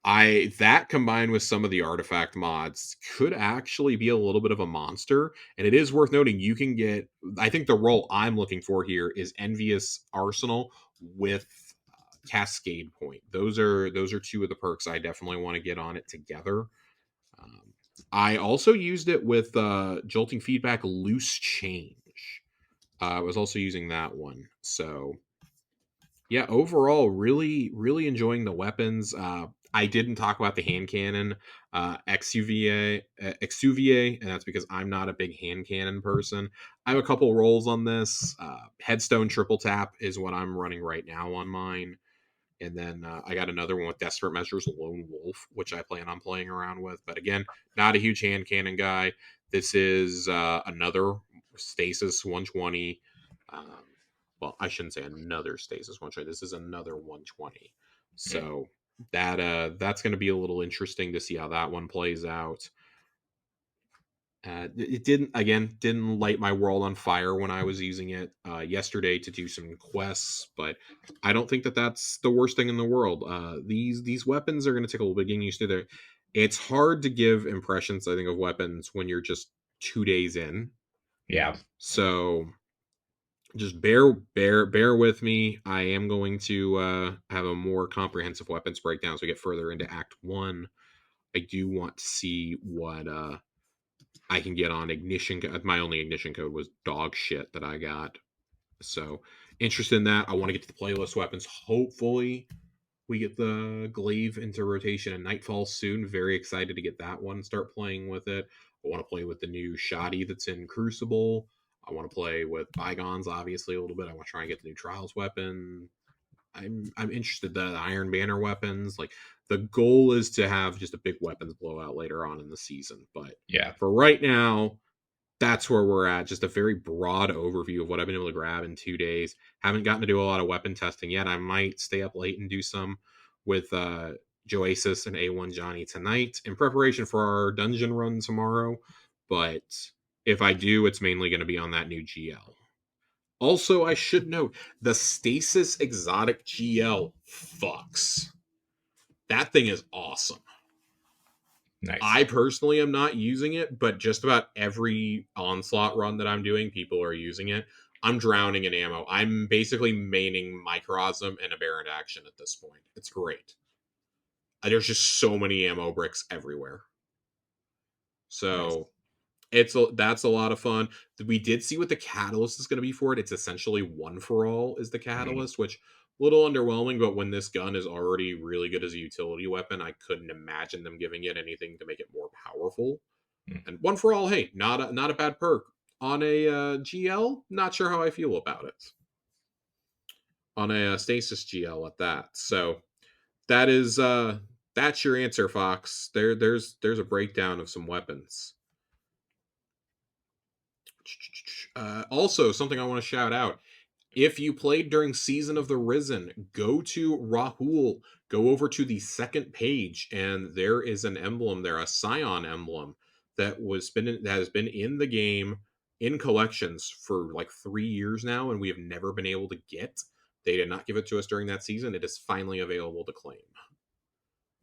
That combined with some of the artifact mods could actually be a little bit of a monster. And it is worth noting you can get, I think the role I'm looking for here is Envious Arsenal with Cascade Point. Those are 2 of the perks I definitely want to get on it together. I also used it with Jolting Feedback Loose Change. I was also using that one. So yeah, overall, really, really enjoying the weapons. I didn't talk about the hand cannon, Exuvier, and that's because I'm not a big hand cannon person. I have a couple rolls on this. Headstone triple tap is what I'm running right now on mine. And then I got another one with Desperate Measures Lone Wolf, which I plan on playing around with. But again, not a huge hand cannon guy. This is another Stasis 120. Um, well, I shouldn't say another Stasis 120. This is another 120. So that's going to be a little interesting to see how that one plays out. It didn't light my world on fire when I was using it yesterday to do some quests, but I don't think that that's the worst thing in the world. These weapons are going to take a little bit getting used to. There, it's hard to give impressions, I think, of weapons when you're just 2 days in. Yeah. So just bear with me. I am going to have a more comprehensive weapons breakdown as we get further into Act 1. I do want to see what I can get on ignition. My only ignition code was dog shit that I got. So interested in that. I want to get to the playlist weapons. Hopefully we get the glaive into rotation and nightfall soon. Very excited to get that one, start playing with it. I want to play with the new shoddy that's in Crucible. I want to play with bygones, obviously, a little bit. I want to try and get the new trials weapon. I'm interested in the Iron Banner weapons. Like, the goal is to have just a big weapons blowout later on in the season. But Yeah. for right now, that's where we're at. Just a very broad overview of what I've been able to grab in 2 days. Haven't gotten to do a lot of weapon testing yet. I might stay up late and do some with Joasis and A1 Johnny tonight in preparation for our dungeon run tomorrow. But if I do, it's mainly going to be on that new GL. Also, I should note the Stasis Exotic GL fucks. That thing is awesome. Nice. I personally am not using it, but just about every onslaught run that I'm doing, people are using it. I'm drowning in ammo. I'm basically maining Microsm and a Aberrant Action at this point. It's great. There's just so many ammo bricks everywhere. So that's a lot of fun. We did see what the catalyst is going to be for it. It's essentially one for all is the catalyst, which a little underwhelming, but when this gun is already really good as a utility weapon, I couldn't imagine them giving it anything to make it more powerful. And one for all, hey, not a bad perk. On a GL, not sure how I feel about it. On a Stasis GL at that. So that is that's your answer, Fox. There's a breakdown of some weapons. Also, something I want to shout out. If you played during Season of the Risen, go to Rahul, go over to the second page, and there is an emblem there, a Scion emblem that has been in the game in collections for like 3 years now, and we have never been able to get. They did not give it to us during that season. It is finally available to claim.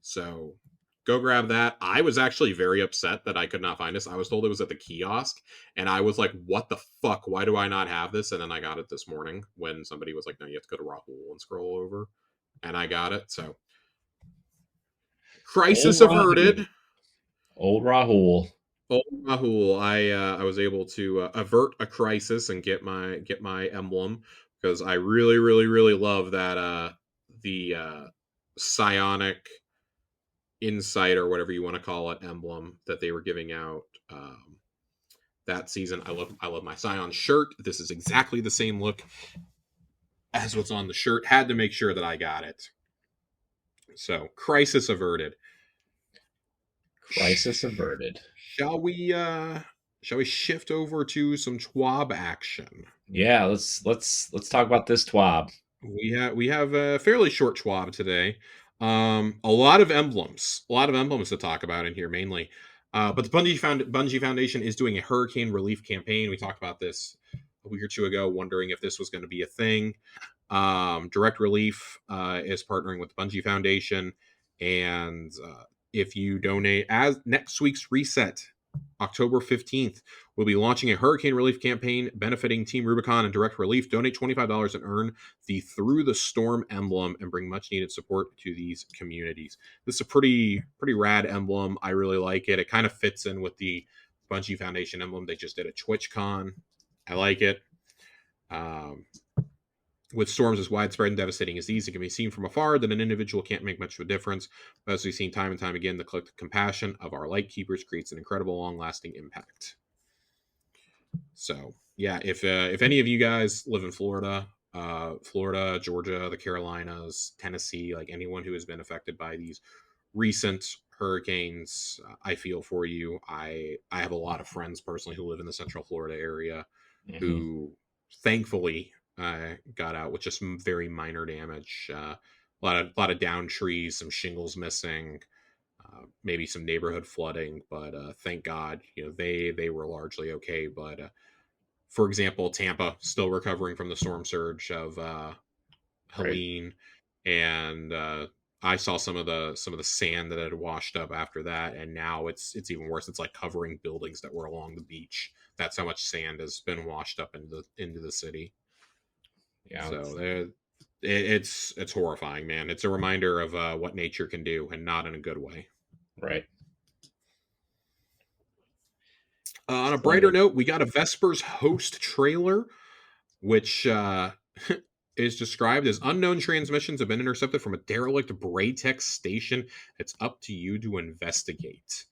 So go grab that. I was actually very upset that I could not find this. I was told it was at the kiosk, and I was like, what the fuck? Why do I not have this? And then I got it this morning when somebody was like, no, you have to go to Rahul and scroll over. And I got it. So crisis averted. Old Rahul. Old Rahul. I was able to avert a crisis and get my emblem because I really, really, really love that the psionic insight or whatever you want to call it emblem that they were giving out that season. I love my Scion shirt. This is exactly the same look as what's on the shirt. Had to make sure that I got it. So crisis averted. Crisis averted. Shall we shift over to some TWAB action? Yeah, let's talk about this TWAB. We have a fairly short TWAB today. A lot of emblems to talk about in here mainly. But the Bungie Foundation is doing a hurricane relief campaign. We talked about this a week or two ago, wondering if this was going to be a thing. Direct Relief is partnering with the Bungie Foundation, and if you donate as next week's reset, October 15th, we'll be launching a hurricane relief campaign benefiting Team Rubicon and Direct Relief. Donate $25 and earn the Through the Storm emblem and bring much needed support to these communities. This is a pretty rad emblem. I really like it. It kind of fits in with the Bungie Foundation emblem. They just did a TwitchCon. I like it. With storms as widespread and devastating as these, it can be seen from afar that an individual can't make much of a difference. But as we've seen time and time again, the collective compassion of our light keepers creates an incredible, long-lasting impact. So, yeah, if any of you guys live in Florida, Florida, Georgia, the Carolinas, Tennessee, like anyone who has been affected by these recent hurricanes, I feel for you. I have a lot of friends personally who live in the Central Florida area Hmm. who thankfully got out with just some very minor damage. A lot of downed trees, some shingles missing, maybe some neighborhood flooding, but thank God, they were largely okay. But for example, Tampa still recovering from the storm surge of Right. Helene, and I saw some of the sand that had washed up after that, and now it's even worse. It's like covering buildings that were along the beach. That's how much sand has been washed up into the city. Yeah. So it's horrifying, man. It's a reminder of what nature can do, and not in a good way. Right. On a brighter So, note, we got a Vespers host trailer, which is described as unknown transmissions have been intercepted from a derelict Braytech station. It's up to you to investigate.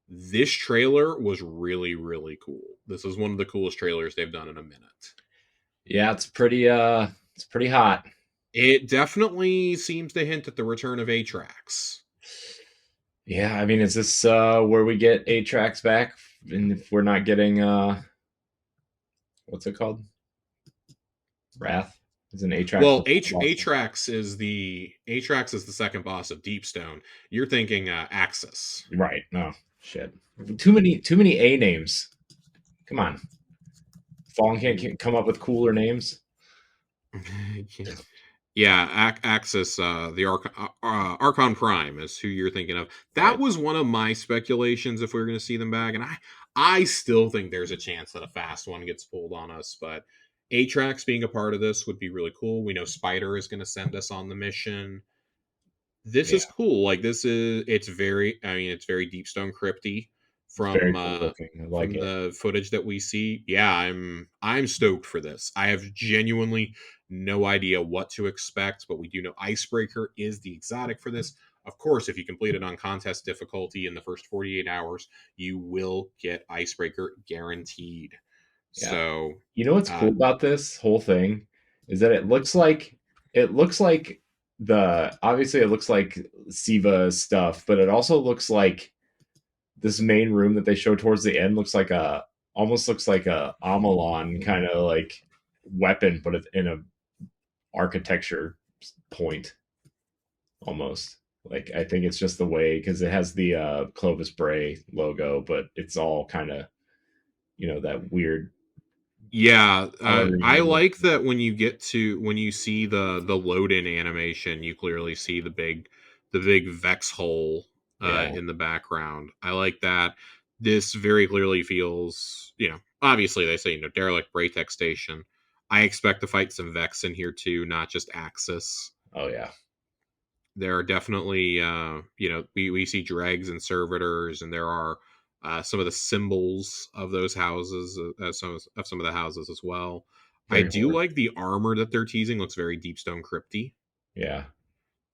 This trailer was really, really cool. This is one of the coolest trailers they've done in a minute. yeah, it's pretty hot. It definitely seems to hint at the return of Atrax. Yeah, I mean, is this where we get eight tracks back? And if we're not getting what's it called? Wrath? Is an eight tracks Well, the second boss? Atrax is the second boss of Deepstone. You're thinking Axis. Right. No. Shit. Too many A names. Come on. Fallen can't come up with cooler names. Yeah, Axis, the Archon Prime is who you're thinking of. That Right. was one of my speculations if we were going to see them back, and I still think there's a chance that a fast one gets pulled on us. But Atrax being a part of this would be really cool. We know Spider is going to send us on the mission. This Yeah. is cool. Like it's very. I mean, it's very Deepstone crypty It's from very cool looking. I like it. the footage that we see. Yeah, I'm stoked for this. I have genuinely no idea what to expect, but we do know Icebreaker is the exotic for this. Of course, if you complete it on contest difficulty in the first 48 hours, you will get Icebreaker guaranteed. Yeah. So, You know what's cool uh, about this whole thing is that it looks like the obviously it looks like Siva stuff, but it also looks like this main room that they show towards the end looks like a almost looks like a Amalon kind of like weapon, but it's in a architecture point almost. Like I think it's just the way because it has the Clovis Bray logo, but it's all kind of that weird yeah, I coloring. like that when you see the load in animation, you clearly see the big Vex hole Yeah. in the background. I like that. This very clearly feels, obviously they say derelict Braytech station. I expect to fight some Vex in here too, not just Axis. Oh yeah. There are definitely we see dregs and servitors, and there are some of the symbols of those houses, some of the houses as well. I Very do horror. like the armor that they're teasing, looks very Deepstone crypty Yeah.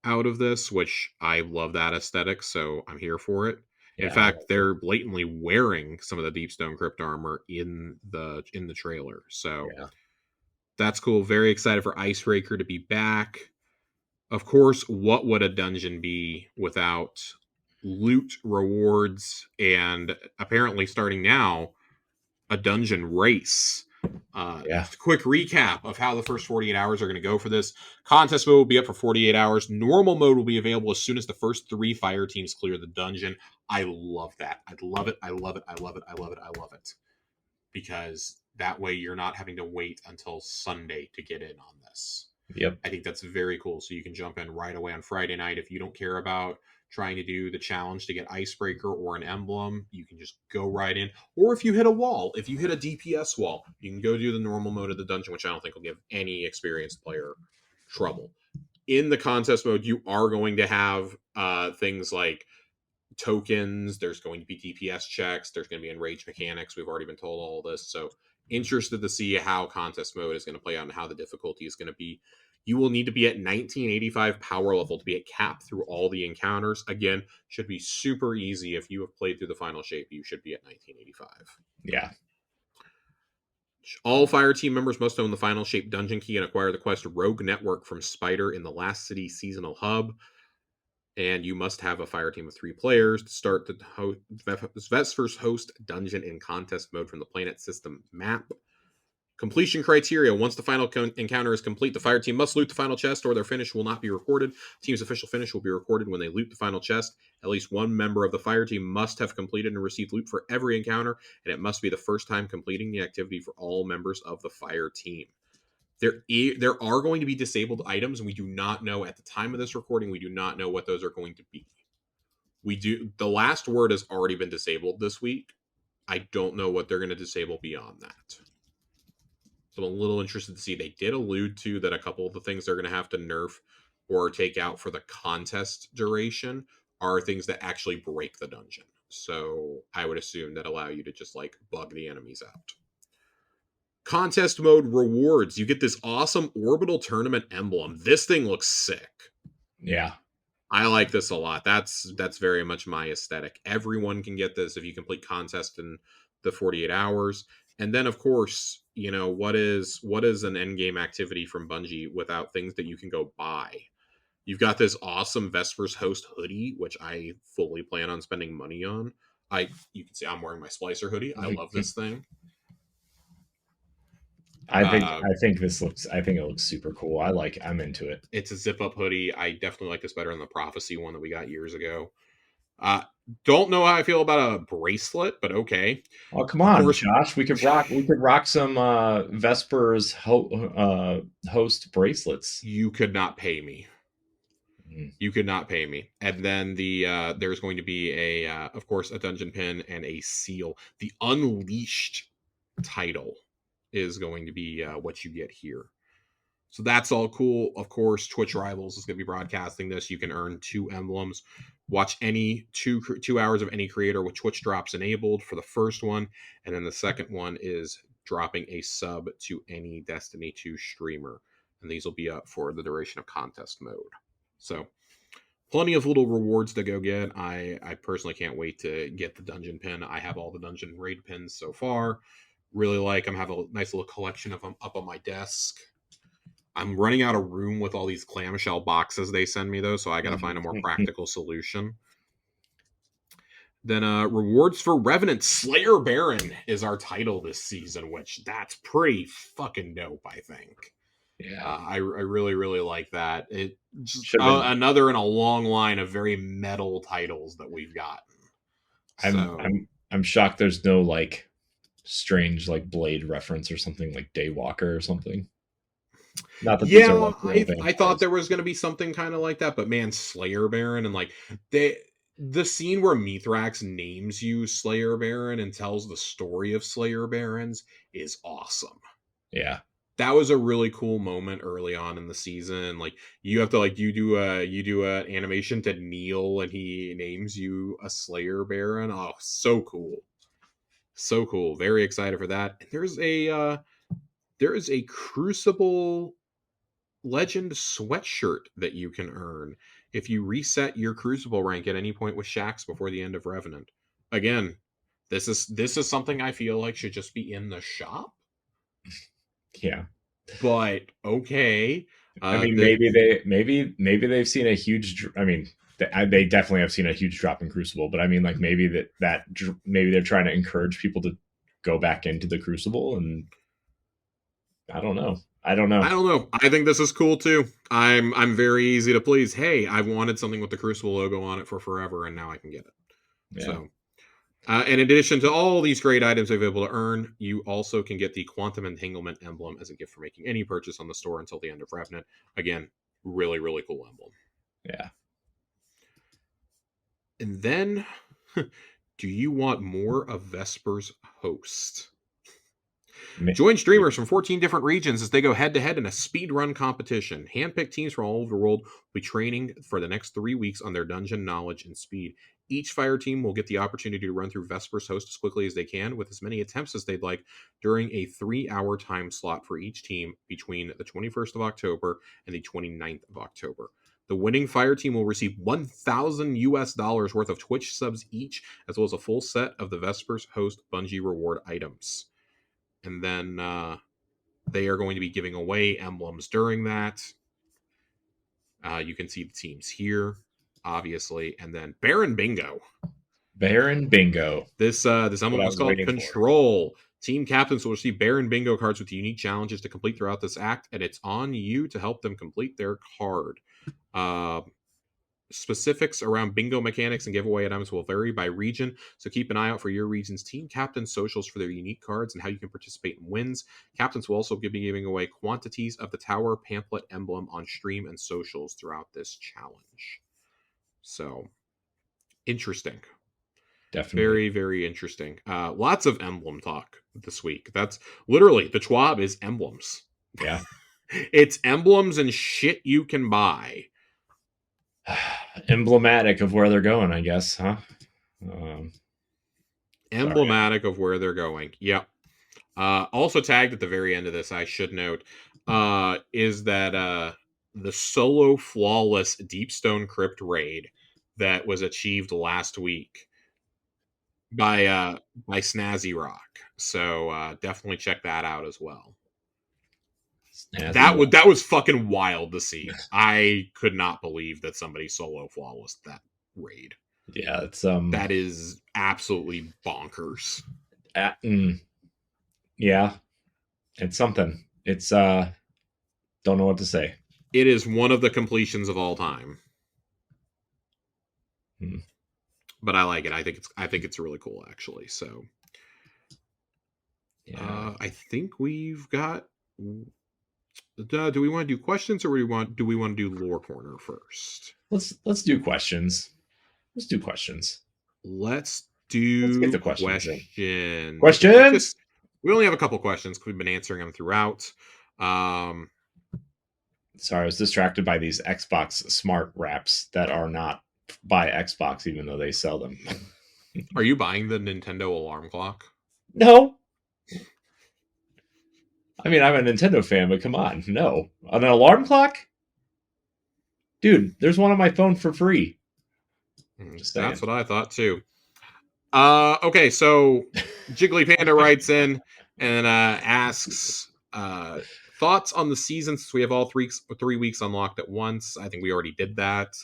out of this, which I love that aesthetic, so I'm here for it. In Yeah. I fact, like it. they're blatantly wearing some of the Deepstone crypt armor in the trailer, so Yeah. that's cool. Very excited for Icebreaker to be back. Of course, what would a dungeon be without loot, rewards, and apparently starting now, a dungeon race? Yeah. Quick recap of how the first 48 hours are going to go for this. Contest mode will be up for 48 hours. Normal mode will be available as soon as the first 3 fire teams clear the dungeon. I love that. I love it. I love it. I love it. I love it. I love it. Because that way you're not having to wait until Sunday to get in on this. Yep. I think that's very cool. So you can jump in right away on Friday night. If you don't care about trying to do the challenge to get Icebreaker or an emblem, you can just go right in. Or if you hit a wall, if you hit a DPS wall, you can go do the normal mode of the dungeon, which I don't think will give any experienced player trouble. In the contest mode, you are going to have things like tokens. There's going to be DPS checks. There's going to be enraged mechanics. We've already been told all this. So Interested to see how contest mode is going to play out and how the difficulty is going to be. You will need to be at 1985 power level to be at cap through all the encounters. Again, should be super easy. If you have played through the final shape, you should be at 1985. Yeah. All fire team members must own the final shape dungeon key and acquire the quest Rogue Network from Spider in the Last City seasonal hub. And you must have a fire team of 3 players to start the Vesper's host dungeon in contest mode from the Planet System map. Completion criteria. Once the final encounter is complete, the fire team must loot the final chest or their finish will not be recorded. The team's official finish will be recorded when they loot the final chest. At least one member of the fire team must have completed and received loot for every encounter, and it must be the first time completing the activity for all members of the fire team. There are going to be disabled items, and we do not know at the time of this recording, we do not know what those are going to be. The last word has already been disabled this week. I don't know what they're going to disable beyond that. So I'm a little interested to see. They did allude to that a couple of the things they're going to have to nerf or take out for the contest duration are things that actually break the dungeon. So I would assume that allow you to just like bug the enemies out. Contest mode rewards. You get this awesome orbital tournament emblem. This thing looks sick. Yeah. I like this a lot. That's very much my aesthetic. Everyone can get this if you complete contest in the 48 hours. And then, of course, you know, what is an endgame activity from Bungie without things that you can go buy? You've got this awesome Vesper's host hoodie, which I fully plan on spending money on. You can see I'm wearing my Splicer hoodie. I love this thing. I think it looks super cool. I'm into it. It's a zip up hoodie. I definitely like this better than the Prophecy one that we got years ago. Don't know how I feel about a bracelet, but okay. Oh, come on, Josh. We could rock some Vesper's host bracelets. You could not pay me. You could not pay me. And then there's going to be of course, a dungeon pin and a seal. The Unleashed title is going to be what you get here. So that's all cool. Of course, Twitch Rivals is going to be broadcasting this. You can earn 2 emblems. Watch any 2 hours of any creator with Twitch drops enabled for the first one. And then the second one is dropping a sub to any Destiny 2 streamer. And these will be up for the duration of contest mode. So plenty of little rewards to go get. I personally can't wait to get the dungeon pin. I have all the dungeon raid pins so far. Really like them. Have a nice little collection of them up on my desk. I'm running out of room with all these clamshell boxes they send me, though, so I got to find a more practical solution. Then rewards for Revenant. Slayer Baron is our title this season, which that's pretty fucking dope, I think. Yeah. I really, really like that. It just another in a long line of very metal titles that we've gotten. I'm shocked there's no like strange like Blade reference or something like Daywalker or something. Not that these are, like, I thought there was going to be something kind of like that, but man, Slayer Baron and like the scene where Mithrax names you Slayer Baron and tells the story of Slayer Barons is awesome. Yeah. That was a really cool moment early on in the season. Like you have to you do an animation to kneel and he names you a Slayer Baron. Oh, so cool. So cool. Very excited for that. And there is a Crucible Legend sweatshirt that you can earn if you reset your Crucible rank at any point with Shaxx before the end of Revenant. Again, this is something I feel like should just be in the shop. Yeah. But okay. I mean, maybe they've seen a huge. I mean, they definitely have seen a huge drop in Crucible. But I mean, like maybe maybe they're trying to encourage people to go back into the Crucible, and I don't know. I don't know. I think this is cool too. I'm very easy to please. Hey, I've wanted something with the Crucible logo on it for forever, and now I can get it. Yeah. So, in addition to all these great items available to earn, you also can get the Quantum Entanglement emblem as a gift for making any purchase on the store until the end of Revenant. Again, really, really cool emblem. Yeah. And then, do you want more of Vesper's host? Join streamers from 14 different regions as they go head-to-head in a speedrun competition. Handpicked teams from all over the world will be training for the next 3 weeks on their dungeon knowledge and speed. Each fire team will get the opportunity to run through Vesper's host as quickly as they can, with as many attempts as they'd like, during a 3-hour time slot for each team between the 21st of October and the 29th of October. The winning fire team will receive $1,000 worth of Twitch subs each, as well as a full set of the Vesper's host Bungie reward items. And then they are going to be giving away emblems during that. You can see the teams here, obviously, and then Baron Bingo. Baron Bingo. This emblem is called Control. Team captains will receive Baron Bingo cards with unique challenges to complete throughout this act, and it's on you to help them complete their card. Specifics around bingo mechanics and giveaway items will vary by region, so keep an eye out for your region's team captain socials for their unique cards and how you can participate in wins. Captains will also be giving away quantities of the Tower Pamphlet emblem on stream and socials throughout this challenge. So, interesting. Definitely. Very, very interesting. Lots of emblem talk this week. That's literally, the Schwab is emblems. Yeah. It's emblems and shit you can buy. Emblematic of where they're going, I guess, huh? Emblematic of where they're going. Yep. Also tagged at the very end of this, I should note, is that the solo flawless Deepstone Crypt raid that was achieved last week by Snazzy Rock. So definitely check that out as well. That was fucking wild to see. I could not believe that somebody solo flawless that raid. Yeah, it's that is absolutely bonkers. Yeah, it's something. It's don't know what to say. It is one of the completions of all time. But I like it. I think it's really cool, actually. So yeah. I think we've got. Do we want to do questions, or do we want to do lore corner first? Let's do questions. Let's do questions. Let's get the questions. Questions. We only have a couple questions because we've been answering them throughout. Sorry, I was distracted by these Xbox smart wraps that are not by Xbox, even though they sell them. Are you buying the Nintendo alarm clock? No. I mean, I'm a Nintendo fan, but come on. No. An alarm clock? Dude, there's one on my phone for free. That's what I thought, too. Okay, so Jiggly Panda writes in and asks thoughts on the season since we have all 3 weeks unlocked at once. I think we already did that.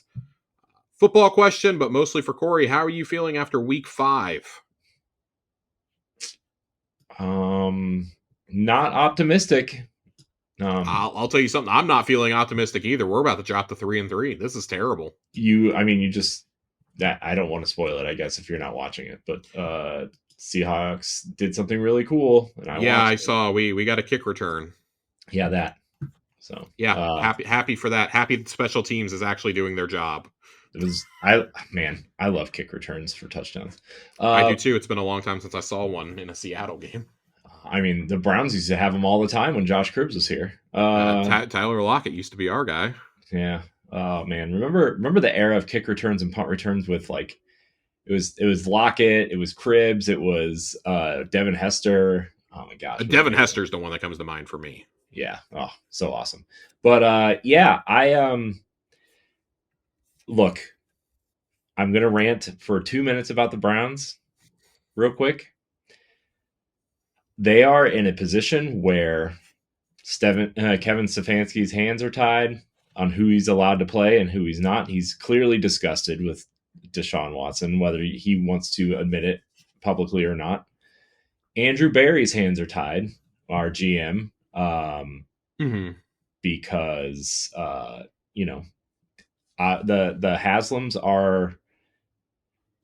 Football question, but mostly for Corey. How are you feeling after week 5? Not optimistic. I'll tell you something. I'm not feeling optimistic either. We're about to drop to 3-3. This is terrible. I don't want to spoil it, I guess, if you're not watching it. But Seahawks did something really cool, and I saw we got a kick return. Yeah, that. So yeah, happy for that. Happy that special teams is actually doing their job. I love kick returns for touchdowns. I do too. It's been a long time since I saw one in a Seattle game. I mean, the Browns used to have them all the time when Josh Cribbs was here. Tyler Lockett used to be our guy. Yeah. Oh man, remember the era of kick returns and punt returns with like it was Lockett, it was Cribbs, it was Devin Hester. Oh my gosh, Devin Hester's the one that comes to mind for me. Yeah. Oh, so awesome. But yeah, look, I'm gonna rant for 2 minutes about the Browns, real quick. They are in a position where Kevin Stefanski's hands are tied on who he's allowed to play and who he's not. He's clearly disgusted with Deshaun Watson, whether he wants to admit it publicly or not. Andrew Berry's hands are tied, our GM, because the Haslams are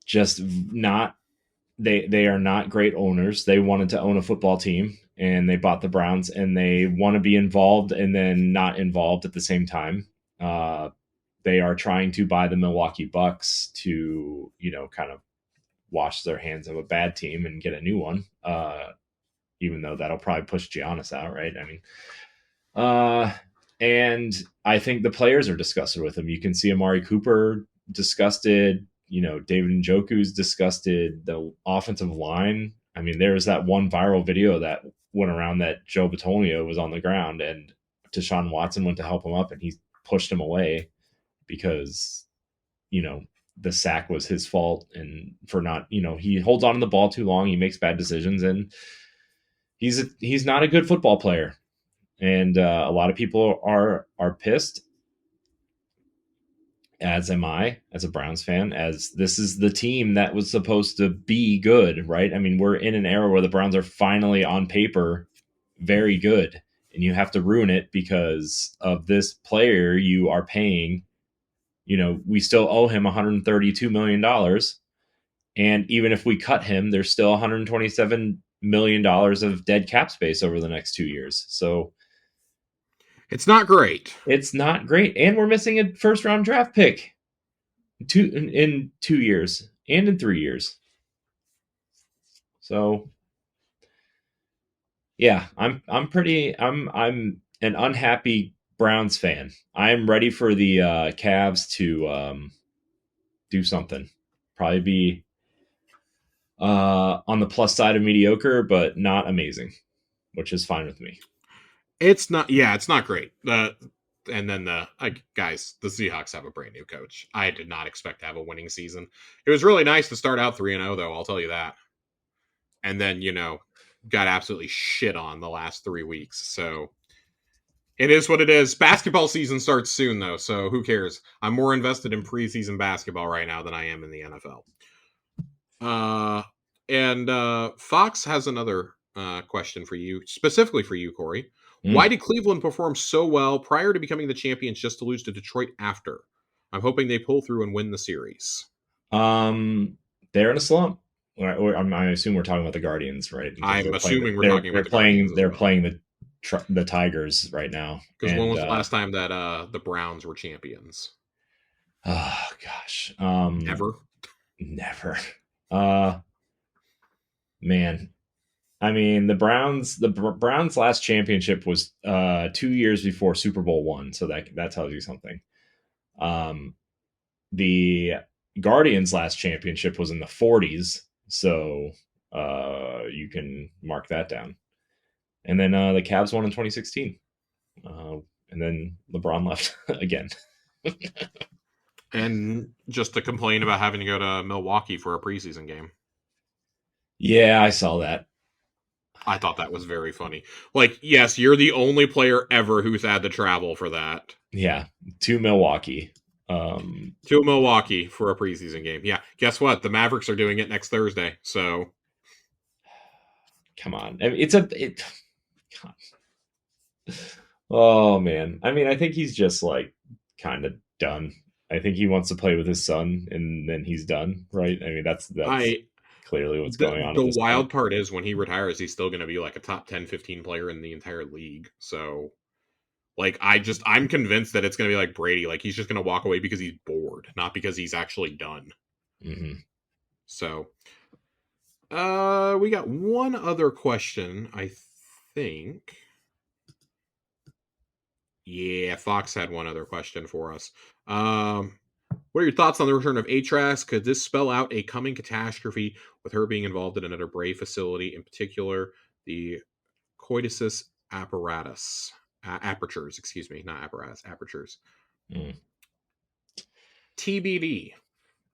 just not. They are not great owners. They wanted to own a football team, and they bought the Browns, and they want to be involved and then not involved at the same time. They are trying to buy the Milwaukee Bucks to, kind of wash their hands of a bad team and get a new one, even though that'll probably push Giannis out, right? I mean, and I think the players are disgusted with him. You can see Amari Cooper disgusted. David Njoku's disgusted. The offensive line. I mean, there was that one viral video that went around that Joe Batonio was on the ground and Deshaun Watson went to help him up and he pushed him away because, the sack was his fault and for not, he holds on to the ball too long. He makes bad decisions and he's not a good football player. And a lot of people are pissed, as am I, as a Browns fan, as this is the team that was supposed to be good, right? I mean, we're in an era where the Browns are finally on paper very good, and you have to ruin it because of this player you are paying. We still owe him $132 million. And even if we cut him, there's still $127 million of dead cap space over the next 2 years. So it's not great. It's not great. And we're missing a first round draft pick in 2 years and in 3 years. So yeah, I'm an unhappy Browns fan. I'm ready for the Cavs to do something. Probably be on the plus side of mediocre, but not amazing, which is fine with me. It's not great. And then guys, the Seahawks have a brand new coach. I did not expect to have a winning season. It was really nice to start out 3-0 though, I'll tell you that. And then, got absolutely shit on the last 3 weeks. So it is what it is. Basketball season starts soon though, so who cares? I'm more invested in preseason basketball right now than I am in the NFL. And Fox has another question for you, specifically for you, Corey. Why did Cleveland perform so well prior to becoming the champions just to lose to Detroit after? I'm hoping they pull through and win the series. They're in a slump. I assume we're talking about the Guardians, right? I'm assuming we're talking about the Guardians. They're playing the Tigers right now. Because when was the last time that the Browns were champions? Oh gosh, Never. Man, I mean the Browns last championship was 2 years before Super Bowl I, so that tells you something. The Guardians last championship was in the 40s, so you can mark that down. And then the Cavs won in 2016, and then LeBron left again. And just to complain about having to go to Milwaukee for a preseason game. Yeah, I saw that. I thought that was very funny. Like, yes, you're the only player ever who's had to travel for that. Yeah, to Milwaukee. To Milwaukee for a preseason game. Yeah, guess what? The Mavericks are doing it next Thursday. So, come on, I mean, oh man, I mean, I think he's just like kind of done. I think he wants to play with his son, and then he's done, right? I mean, that's clearly what's going on. The wild part is when he retires, he's still going to be like a top 10, 15 player in the entire league. So, like, I'm convinced that it's going to be like Brady. Like, he's just going to walk away because he's bored, not because he's actually done. Mm-hmm. So, we got one other question, I think. Yeah, Fox had one other question for us. What are your thoughts on the return of Atrax? Could this spell out a coming catastrophe with her being involved in another Brave facility, in particular the coitus apparatus? Apertures, excuse me, not apparatus, apertures. TBD.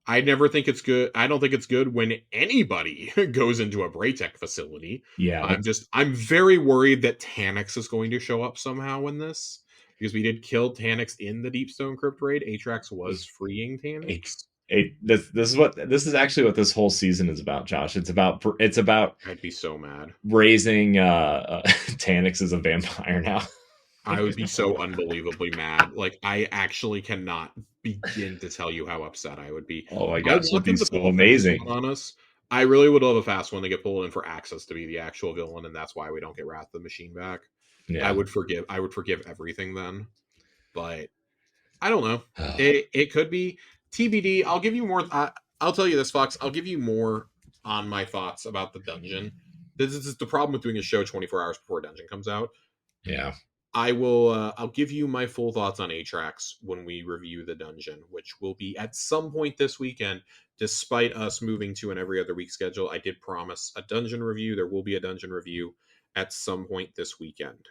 I never think it's good. I don't think it's good when anybody goes into a Braytech facility. Yeah. I'm very worried that Tannix is going to show up somehow in this. Because we did kill Tannix in the Deepstone Crypt raid. Atrax was freeing Tannix. This is actually what this whole season is about, Josh. It's about I'd be so mad. Raising Tannix as a vampire now. I would be so unbelievably mad. Like, I actually cannot begin to tell you how upset I would be. Oh my god, that'd be so amazing on us. I really would love a fast one to get pulled in for Axis to be the actual villain, and that's why we don't get Wrath of the Machine back. Yeah. I would forgive everything then, but I don't know. It could be TBD. I'll give you more. I'll tell you this, Fox. I'll give you more on my thoughts about the dungeon. This is the problem with doing a show 24 hours before dungeon comes out. Yeah. I will. I'll give you my full thoughts on Atrax when we review the dungeon, which will be at some point this weekend. Despite us moving to an every other week schedule, I did promise a dungeon review. There will be a dungeon review at some point this weekend.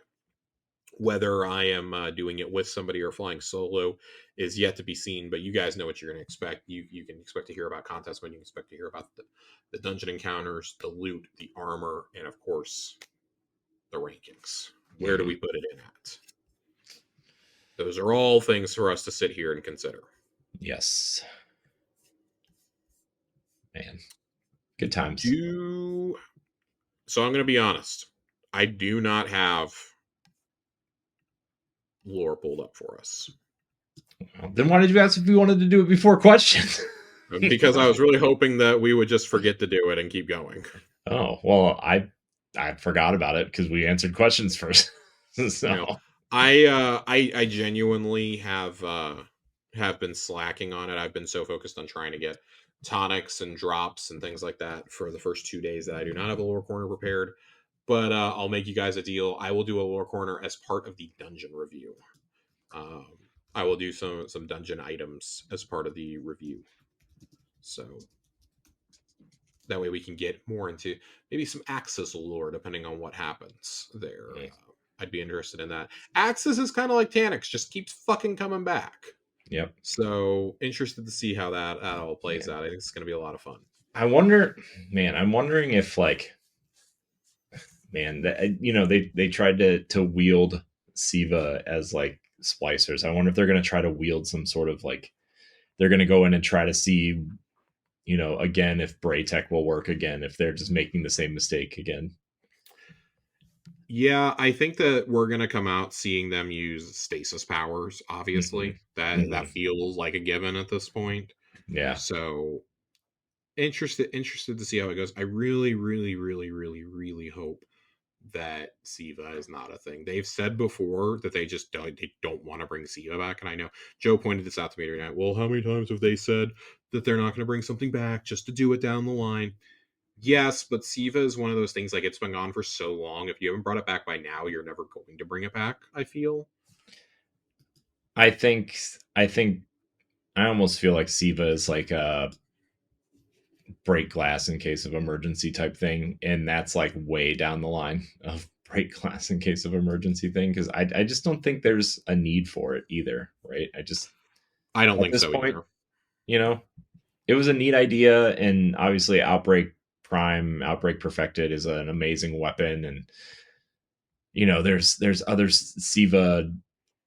Whether I am doing it with somebody or flying solo is yet to be seen, but you guys know what you're going to expect. You can expect to hear about contests when you expect to hear about the dungeon encounters, the loot, the armor, and of course, the rankings. Where do we put it in at? Those are all things for us to sit here and consider. Yes. Man. Good times. So I'm going to be honest. I do not have lore pulled up for us. Well, then why did you ask if we wanted to do it before questions? Because I was really hoping that we would just forget to do it and keep going. Oh, well, I forgot about it because we answered questions first. So You know, I genuinely have been slacking on it. I've been so focused on trying to get tonics and drops and things like that for the first 2 days that I do not have a lore corner prepared. But I'll make you guys a deal. I will do a lore corner as part of the dungeon review. I will do some dungeon items as part of the review. So that way we can get more into maybe some Axis lore, depending on what happens there. I'd be interested in that. Axis is kind of like Taniks, just keeps fucking coming back. Yep. So interested to see how that all plays out. I think it's going to be a lot of fun. I'm wondering if they tried to wield Siva as like splicers. I wonder if they're going to try to wield some sort of like, they're going to go in and try to see, again, if Braytech will work again, if they're just making the same mistake again. Yeah, I think that we're gonna come out seeing them use stasis powers. Obviously, that feels like a given at this point. Yeah. So interested to see how it goes. I really, really, really, really, really hope that Siva is not a thing. They've said before that they don't want to bring Siva back, and I know Joe pointed this out to me tonight. Well, how many times have they said that they're not going to bring something back just to do it down the line? Yes, but Siva is one of those things, like, it's been gone for so long. If you haven't brought it back by now, you're never going to bring it back, I feel. I think I almost feel like Siva is like a break glass in case of emergency type thing, and that's like way down the line of break glass in case of emergency thing, because I just don't think there's a need for it either, right? I don't think this so point, either. It was a neat idea, and obviously Outbreak Perfected is an amazing weapon, and there's other Siva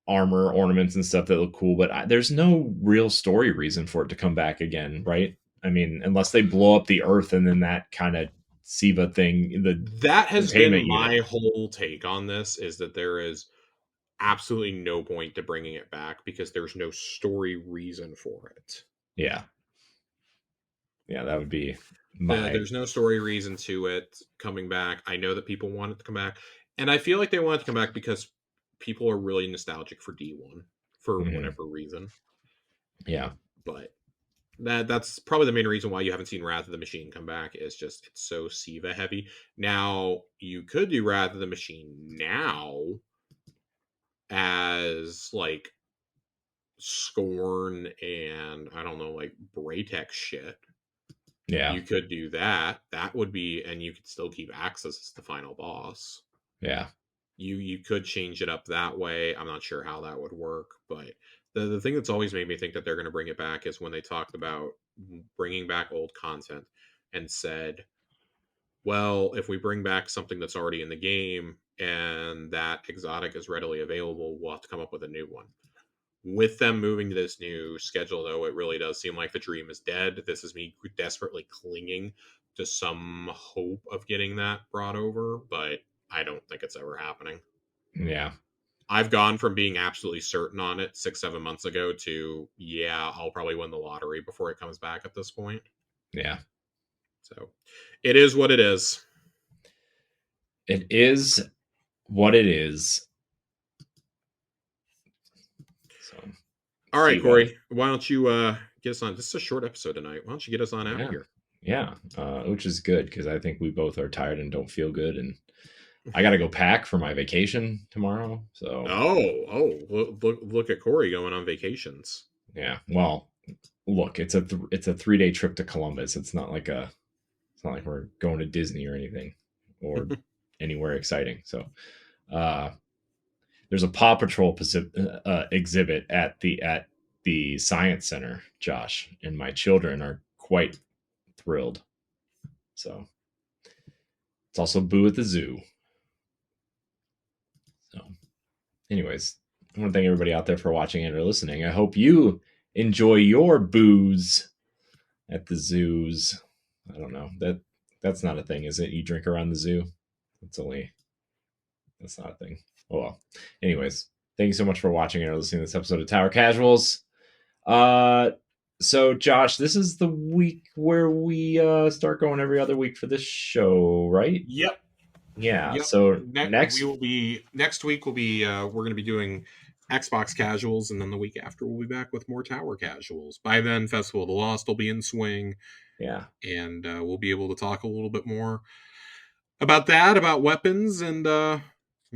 armor ornaments and stuff that look cool, but there's no real story reason for it to come back again, right? I mean, unless they blow up the earth and then that kind of Siva thing, that has been my whole take on this, is that there is absolutely no point to bringing it back because there's no story reason for it. Yeah, that would be there's no story reason to it coming back. I know that people want it to come back, and I feel like they want it to come back because people are really nostalgic for D1 for whatever reason. Yeah, but that's probably the main reason why you haven't seen Wrath of the Machine come back, is just it's so Siva heavy. Now you could do Wrath of the Machine now as like Scorn and I don't know, like Braytech shit. Yeah, you could do that. That would be, and you could still keep Axis as the final boss. Yeah, you could change it up that way. I'm not sure how that would work, but the thing that's always made me think that they're going to bring it back is when they talked about bringing back old content and said, well, if we bring back something that's already in the game and that exotic is readily available, we'll have to come up with a new one. With them moving to this new schedule, though, it really does seem like the dream is dead. This is me desperately clinging to some hope of getting that brought over, but I don't think it's ever happening. Yeah. I've gone from being absolutely certain on it 6-7 months ago to, yeah, I'll probably win the lottery before it comes back at this point. Yeah. So it is what it is. It is what it is. So, all right, Corey, why don't you get us on? This is a short episode tonight. Why don't you get us on out of here? Yeah, which is good because I think we both are tired and don't feel good, and I got to go pack for my vacation tomorrow. So Look at Corey going on vacations. yeah, well, look, it's a 3 day trip to Columbus. It's not like we're going to Disney or anything or anywhere exciting. So uh, there's a Paw Patrol exhibit at the Science Center, Josh, and my children are quite thrilled. So it's also Boo at the Zoo. So, anyways, I want to thank everybody out there for watching and or listening. I hope you enjoy your booze at the zoos. I don't know, that's not a thing, is it? You drink around the zoo? That's not a thing. Oh well. Anyways, thank you so much for watching and or listening to this episode of Tower Casuals. So Josh, this is the week where we start going every other week for this show, right? Yep. Yeah. Yep. So next week we'll be we're going to be doing Xbox casuals, and then the week after we'll be back with more Tower casuals. By then, Festival of the Lost will be in swing. Yeah. And we'll be able to talk a little bit more about that, about weapons, and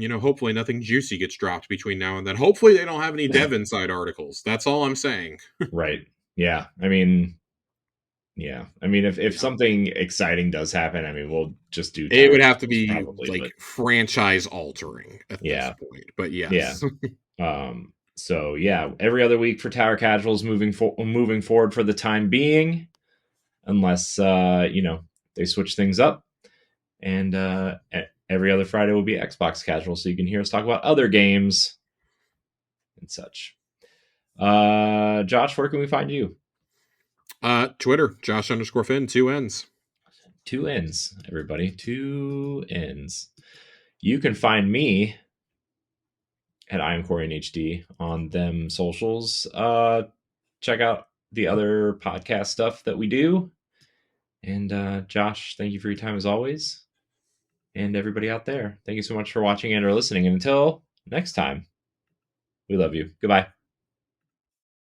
hopefully nothing juicy gets dropped between now and then. Hopefully they don't have any Dev Inside articles. That's all I'm saying. Right. Yeah. I mean, if something exciting does happen, I mean, we'll just do. It would have to be probably, franchise altering at this point. But yes. Yeah. So yeah, every other week for Tower Casuals moving forward for the time being, unless they switch things up. And every other Friday will be Xbox Casual, so you can hear us talk about other games and such. Josh, where can we find you? Twitter, Josh_Finn, 2 N's. 2 N's, everybody. 2 N's. You can find me at I am Corey in HD on them socials. Check out the other podcast stuff that we do. And Josh, thank you for your time as always. And everybody out there, thank you so much for watching and or listening. And until next time, we love you. Goodbye.